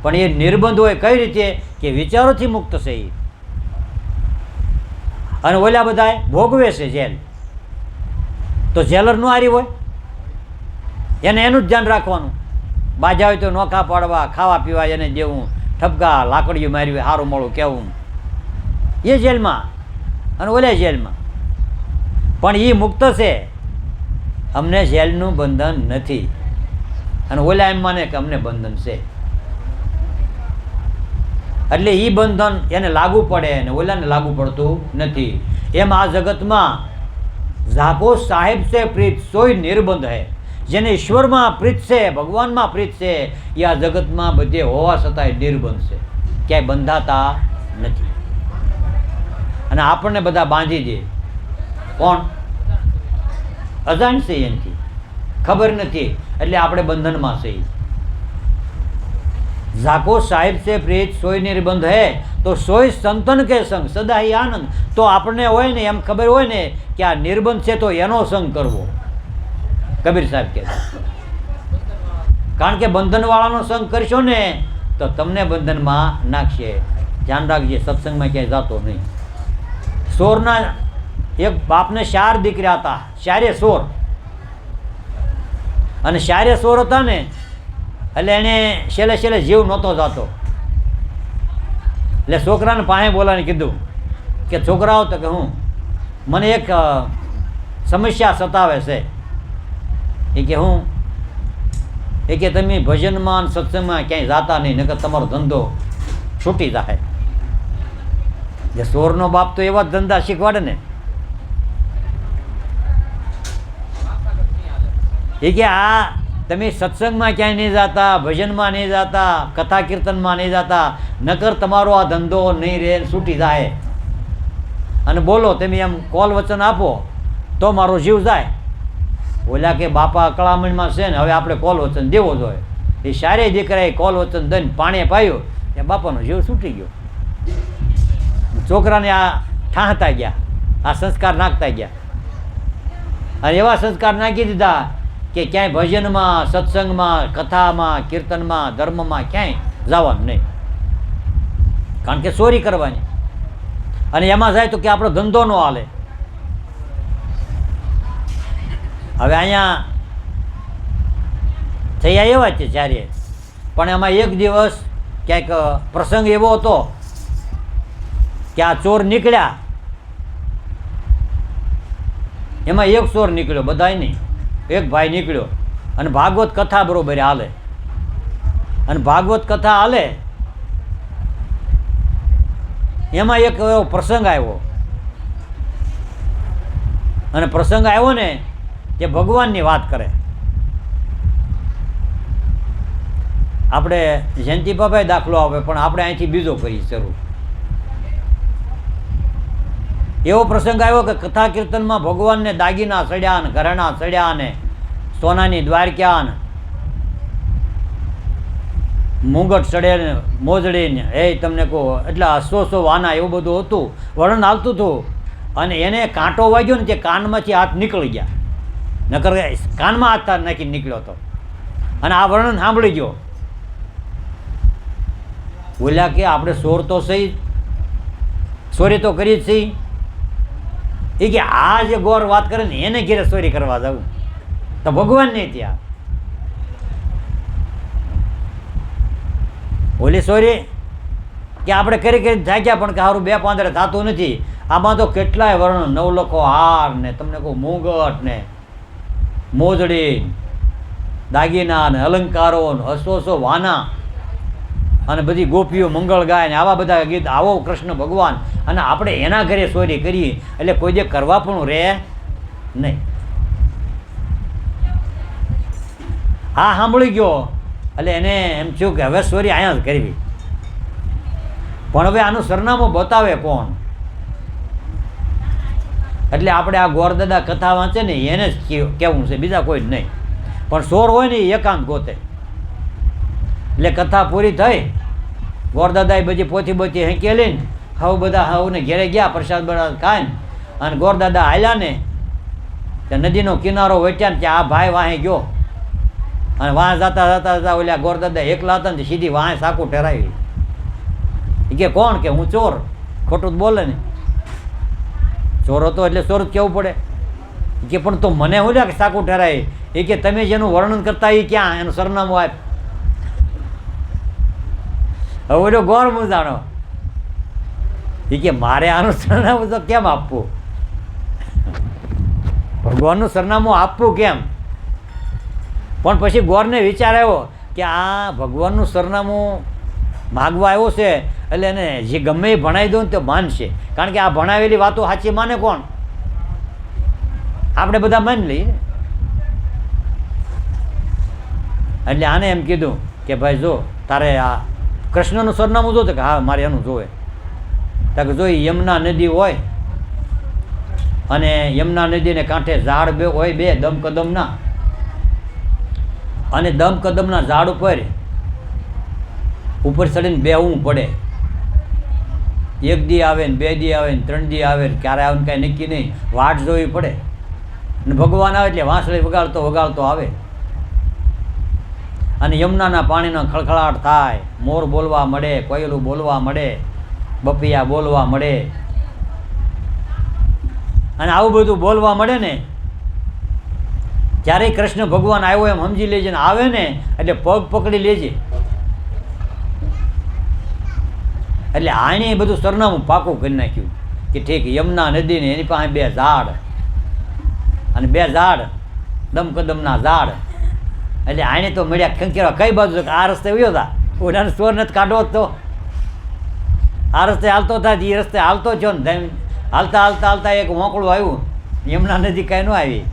પણ એ નિર્બંધ હોય. કઈ રીતે? કે વિચારોથી મુક્ત છે એ. અને ઓલા બધા ભોગવે છે જેલ, તો જેલરનું હારી હોય, એને એનું જ ધ્યાન રાખવાનું. બાજા હોય તો નોખા પાડવા, ખાવા પીવા એને દેવું, ઠપકા લાકડીઓ મારવી, સારું મોડું કહેવું, એ જેલમાં અને ઓલા જેલમાં. પણ એ મુક્ત છે, અમને જેલનું બંધન નથી. અને ઓલા એમ માને કે અમને બંધન છે, એટલે એ બંધન એને લાગુ પડે અને ઓલાને લાગુ પડતું નથી. એમ આ જગતમાં ઝાકો સાહેબ છે પ્રીત સોય નિર્બંધ હે. જેને ઈશ્વરમાં પ્રીત છે, ભગવાનમાં પ્રીત છે, એ આ જગતમાં બધે હોવા છતાંય નિર્બંધ છે, ક્યાંય બંધાતા નથી. અને આપણને બધા બાંધી દે. કોણ? અજાણ છે, એનાથી ખબર નથી, એટલે આપણે બંધનમાં છીએ. ઝાકો સાહેબ છે પ્રીત સોય નિર્બંધ હે, તો સોય સંતન કે સંગ સદા હી આનંદ. તો આપણને હોય ને એમ ખબર હોય ને કે આ નિર્બંધ છે, તો એનો સંગ કરવો. કબીર સાહેબ કહે, કારણ કે બંધનવાળાનો સંગ કરશો ને તો તમને બંધનમાં નાખશે. ધ્યાન રાખજે, સત્સંગમાં ક્યાંય જતો નહીં. સોરના એક બાપને 4 દીકરા હતા, 4 સોર. અને 4 સોર હતા ને, એટલે એને છેલ્લે છેલ્લે જીવ નહોતો જતો. એટલે છોકરાને પાસે બોલાવીને કીધું કે છોકરાઓ, તો કે હું, મને એક સમસ્યા સતાવે છે. એ કે હું? એ કે તમે ભજનમાં સત્સંગમાં ક્યાંય જાતા નહીં, નકર તમારો ધંધો છૂટી જાય. જે સોરનો બાપ તો એવા જ ધંધા શીખવાડે ને. એ કે આ તમે સત્સંગમાં ક્યાંય નહીં જતા, ભજનમાં નહીં જતા, કથા કીર્તનમાં નહીં જતા, નકર તમારો આ ધંધો નહીં રહે, છૂટી જાય. અને બોલો તમે એમ કોલ વચન આપો તો મારો જીવ જાય. ઓલા કે બાપા અકળામણમાં છે ને, હવે આપણે કોલ વચન દેવો જોઈએ. એ 4 દીકરાએ કોલ વચન દઈને પાણી પાયું, એ બાપાનો જીવ છૂટી ગયો. છોકરાને આ ઠાંહતા ગયા, આ સંસ્કાર નાખતા ગયા. અને એવા સંસ્કાર નાખી દીધા કે ક્યાંય ભજનમાં, સત્સંગમાં, કથામાં, કીર્તનમાં, ધર્મમાં ક્યાંય જવાનું નહીં, કારણ કે ચોરી કરવાની. અને એમાં જાય તો કે આપણો ધંધો ન હાલે. હવે અહીંયા થયા એવા છે 4, પણ એમાં એક દિવસ ક્યાંક પ્રસંગ એવો હતો કે આ ચોર નીકળ્યા, એમાં એક ચોર નીકળ્યો, બધાય નહીં, એક ભાઈ નીકળ્યો. અને ભાગવત કથા બરોબર હાલે. અને ભાગવત કથા હાલે, એમાં એક એવો પ્રસંગ આવ્યો. અને પ્રસંગ આવ્યો ને તે ભગવાનની વાત કરે. આપણે જયંતિ બાબાએ દાખલો આવે, પણ આપણે અહીંથી બીજો કરી શરૂ. એવો પ્રસંગ આવ્યો કે કથા કીર્તનમાં ભગવાનને દાગીના ચડ્યા ને, ઘરેણા ચડ્યા ને, સોનાની દ્વારકા ને, મુંગટ ચડે ને, મોજડી ને, એ તમને કહો એટલે 100 વાના એવું બધું હતું, વર્ણન આવતું હતું. અને એને કાંટો વાગ્યો ને, તે કાનમાંથી હાથ નીકળી ગયા, નકર કાનમાં હાથ નાખી નીકળ્યો હતો. અને આ વર્ણન સાંભળી ગયો. બોલ્યા કે આપણે ચોર તો સહી, ચોરી તો કરી જ સહી. એ કે આ જે ગોર વાત કરે ને એને ઘેરે ચોરી કરવા જવું તો ભગવાન નહીં ત્યાં. ઓલી ચોરી કે આપણે કરી જાગ્યા, પણ કે સારું 2 પાંદડે થતું નથી. આમાં તો કેટલાય વર્ણ, 9 લખો હાર ને, તમને કહું મુંગટ ને, મોજડી, દાગીના ને, અલંકારો ને, 100 વાના, અને બધી ગોપીઓ મંગળ ગાય ને, આવા બધા ગીત. આવો કૃષ્ણ ભગવાન, અને આપણે એના ઘરે ચોરી કરીએ એટલે કોઈ જે કરવા પણ રહે નહીં. હા સાંભળી ગયો એટલે એને એમ થયું કે હવે ચોરી અહીંયા જ કરવી, પણ હવે આનું સરનામું બતાવે કોણ? એટલે આપણે આ ગોરદાદા કથા વાંચે ને એને જ કહેવું છે, બીજા કોઈ જ નહીં. પણ ચોર હોય ને એ એકાંત ગોતે. એટલે કથા પૂરી થઈ, ગોરદાદા એ બધી પોથી બોથી હેંકી લઈને હાવ બધા હાવને ઘેરે ગયા, પ્રસાદ બરાદ ખાઈને, અને ગોરદાદા હાલ્યા ને ત્યાં નદીનો કિનારો વચ્યા ને ત્યાં આ ભાઈ વાહે ગયો, અને વાહ જતા જતા જતા ઓલા ગોરદાદા એકલા હતા ને સીધી વાહે સાકું ઠેરાવી. એ કે કોણ? કે હું ચોર. ખોટું જ બોલે ને, ચોર હતો એટલે ચોર જ કહેવું પડે. કે પણ તો મને શું લે કે સાકું ઠેરાય? એ કે તમે જેનું વર્ણન કરતા એ ક્યાં એનું સરનામું આપ. હવે ઓલો ગોર મૂંઝાણો, એ કે મારે આનું સરનામું તો કેમ આપવું? ભગવાનનું સરનામું આપવું કેમ? પણ પછી ગોરને વિચાર આવ્યો કે આ ભગવાનનું સરનામું માગવા આવ્યો છે એટલે એને જે ગમે એ ભણાવી દઉં ને તો માનશે, કારણ કે આ ભણાવેલી વાતો સાચી માને કોણ? આપણે બધા માની લઈએ. એટલે આને એમ કીધું કે ભાઈ જો તારે આ કૃષ્ણનું સરનામું જો, કે હા મારે એનું જોવે. તો કે જો યમુના નદી હોય અને યમુના નદીને કાંઠે ઝાડ બે હોય, બે દમકદમના, અને દમકદમના ઝાડ ઉપર ચડીને બેહવું પડે. એક દી આવે ને, બે દી આવે ને, 3 દી આવે ને, ક્યારે આવે ને કાંઈ નક્કી નહીં, વાટ જોવી પડે. અને ભગવાન આવે એટલે વાંસળી વગાડતો વગાડતો આવે, અને યમુનાના પાણીનો ખળખળાટ થાય, મોર બોલવા મળે, કોયલું બોલવા મળે, બપિયા બોલવા મળે, અને આવું બધું બોલવા મળે ને જ્યારે કૃષ્ણ ભગવાન આવ્યો એમ સમજી લેજે. ને આવે ને એટલે પગ પકડી લેજે. એટલે આણે બધું સરનામું પાકું કરી નાખ્યું કે ઠીક યમુના નદીને એની પાસે 2 ઝાડ, અને 2 ઝાડ દમકદમના ઝાડ. એટલે આણે તો મળ્યા ખંખેરવા, કઈ બાજુ? આ રસ્તે આવ્યો હતા, ઓલાને ચોર નથી કાઢવો તો આ રસ્તે હાલતો થાય, એ રસ્તે હાલતો છો ને, હાલતા હાલતા હાલતા એક વાંકડું આવ્યું. યમુના નદી કાંઈ ન આવી,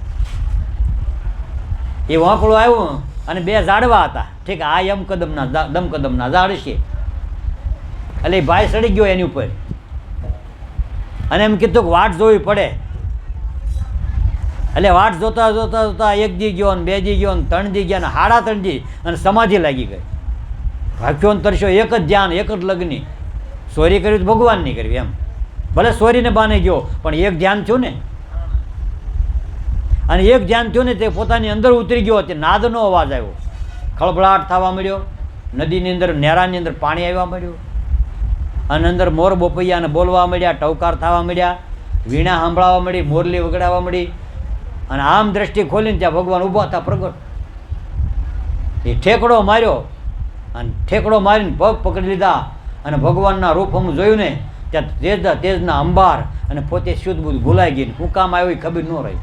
એ વાંકડું આવ્યું અને 2 ઝાડવા હતા. ઠીક આ દમકદમના ઝાડ છે. એટલે એ ભાઈ ચડી ગયો એની ઉપર, અને એમ કીધું કે વાટ જોવી પડે. એટલે વાટ જોતા જોતા જોતા 1 દી ગયો ને, 2 દી ગયો ને, 3 દી ગયા ને, 3.5 દી, અને સમાધિ લાગી ગઈ. ભાગ્યો ને તરસ્યો, એક જ ધ્યાન, એક જ લગ્ની. ચોરી કરવી તો ભગવાનની કરવી એમ. ભલે ચોરીને બાને ગયો પણ એક ધ્યાન થયું ને, અને એક ધ્યાન થયું ને તે પોતાની અંદર ઉતરી ગયો. તે નાદનો અવાજ આવ્યો, ખળભળાટ થવા મળ્યો, નદીની અંદર નેરાની અંદર પાણી આવવા મળ્યું, અને અંદર મોર બોપૈયાને બોલવા મળ્યા, ટવકાર થવા મળ્યા, વીણા સાંભળવા મળી, મોરલી વગડાવવા મળી. અને આમ દ્રષ્ટિ ખોલીને ત્યાં ભગવાન ઊભા હતા પ્રગટ. એ ઠેકડો માર્યો, અને ઠેકડો મારીને પગ પકડી લીધા, અને ભગવાનના રૂપ હું જોયું ને ત્યાં તેજના અંબાર, અને પોતે શુદ્ધ બુદ્ધ ભૂલાઈ ગઈ. હું કામ આવ્યું એ ખબર ન રહી,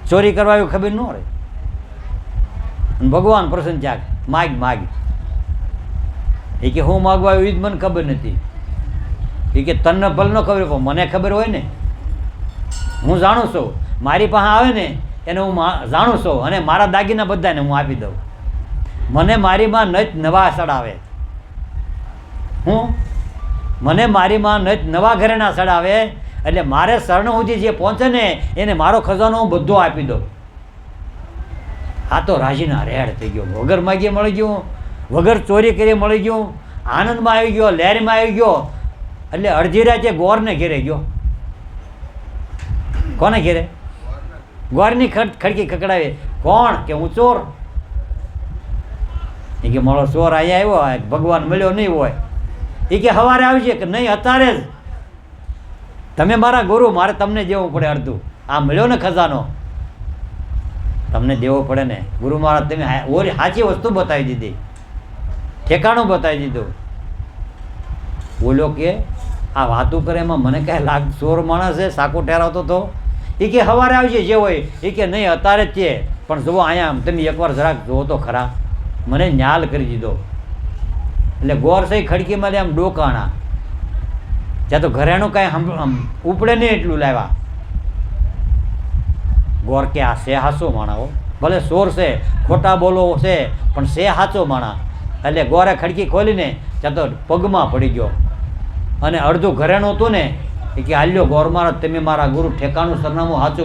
ચોરી કરવા આવ્યું ખબર ન રહી. અને ભગવાન પ્રસન્ન થયા, માગ. એ કે હું માગવા આવ્યું એ જ મને ખબર નથી. એ કે તને ભલે ન ખબર પણ મને ખબર હોય ને, હું જાણું છું. મારી પાસે આવે ને એને હું જાણું છું, અને મારા દાગીના બધાને હું આપી દઉં. મને મારીમાં નવા સડાવે, મને મારીમાં નવા ઘરેણા સડાવે. એટલે મારે શરણ સુધી જે પહોંચે ને એને મારો ખજાનો હું બધો આપી દઉં. આ તો રાજીના રેડ થઈ ગયો, વગર માગીએ મળી ગયું, વગર ચોરી કરી મળી ગયું, આનંદમાં આવી ગયો, લહેરમાં આવી ગયો. એટલે અડધી રાતે ગોરને ઘેરે ગયો. કોને ઘેરે? ગોરની ખડકી ખકડાવી. કોણ? કે હું ચોર. એ કે મારો ચોર અહીંયા આવ્યો, ભગવાન મળ્યો નહીં હોય. એ કે સવારે આવશે? કે નહીં, અત્યારે જ. તમે મારા ગુરુ, મારે તમને દેવું પડે અડધું. આ મળ્યો ને ખજાનો, તમને દેવો પડે ને. ગુરુ મહારાજ તમે ઓરી સાચી વસ્તુ બતાવી દીધી, ઠેકાણું બતાવી દીધું. બોલો કે આ વાતું કરે એમાં મને કાંઈ લાગ ચોર માણસ છે, સાકો ઠેરાવતો હતો. એ કે સવારે આવશે જે હોય. એ કે નહીં, અત્યારે જ છે. પણ જુઓ અહીંયા તમે એકવાર જરાક જુઓ તો ખરા. મને ન્યાલ કરી દીધો. એટલે ગોર સહી ખડકીમાં આમ ડોકાણા, ત્યાં તો ઘરેણું કાંઈ ઉપડે નહીં એટલું લાવ્યા. ગોર કે આ છે હાસો માણાઓ. ભલે ચોર છે, ખોટા બોલો છે, પણ છે સાચો માણા. એટલે ગોરે ખડકી ખોલીને ત્યાં તો પગમાં પડી ગયો. અને અડધું ઘરેણું હતું ને એ કે હાલ્યો ગોરમાર, તમે મારા ગુરુ ઠેકાણું સરનામું સાચું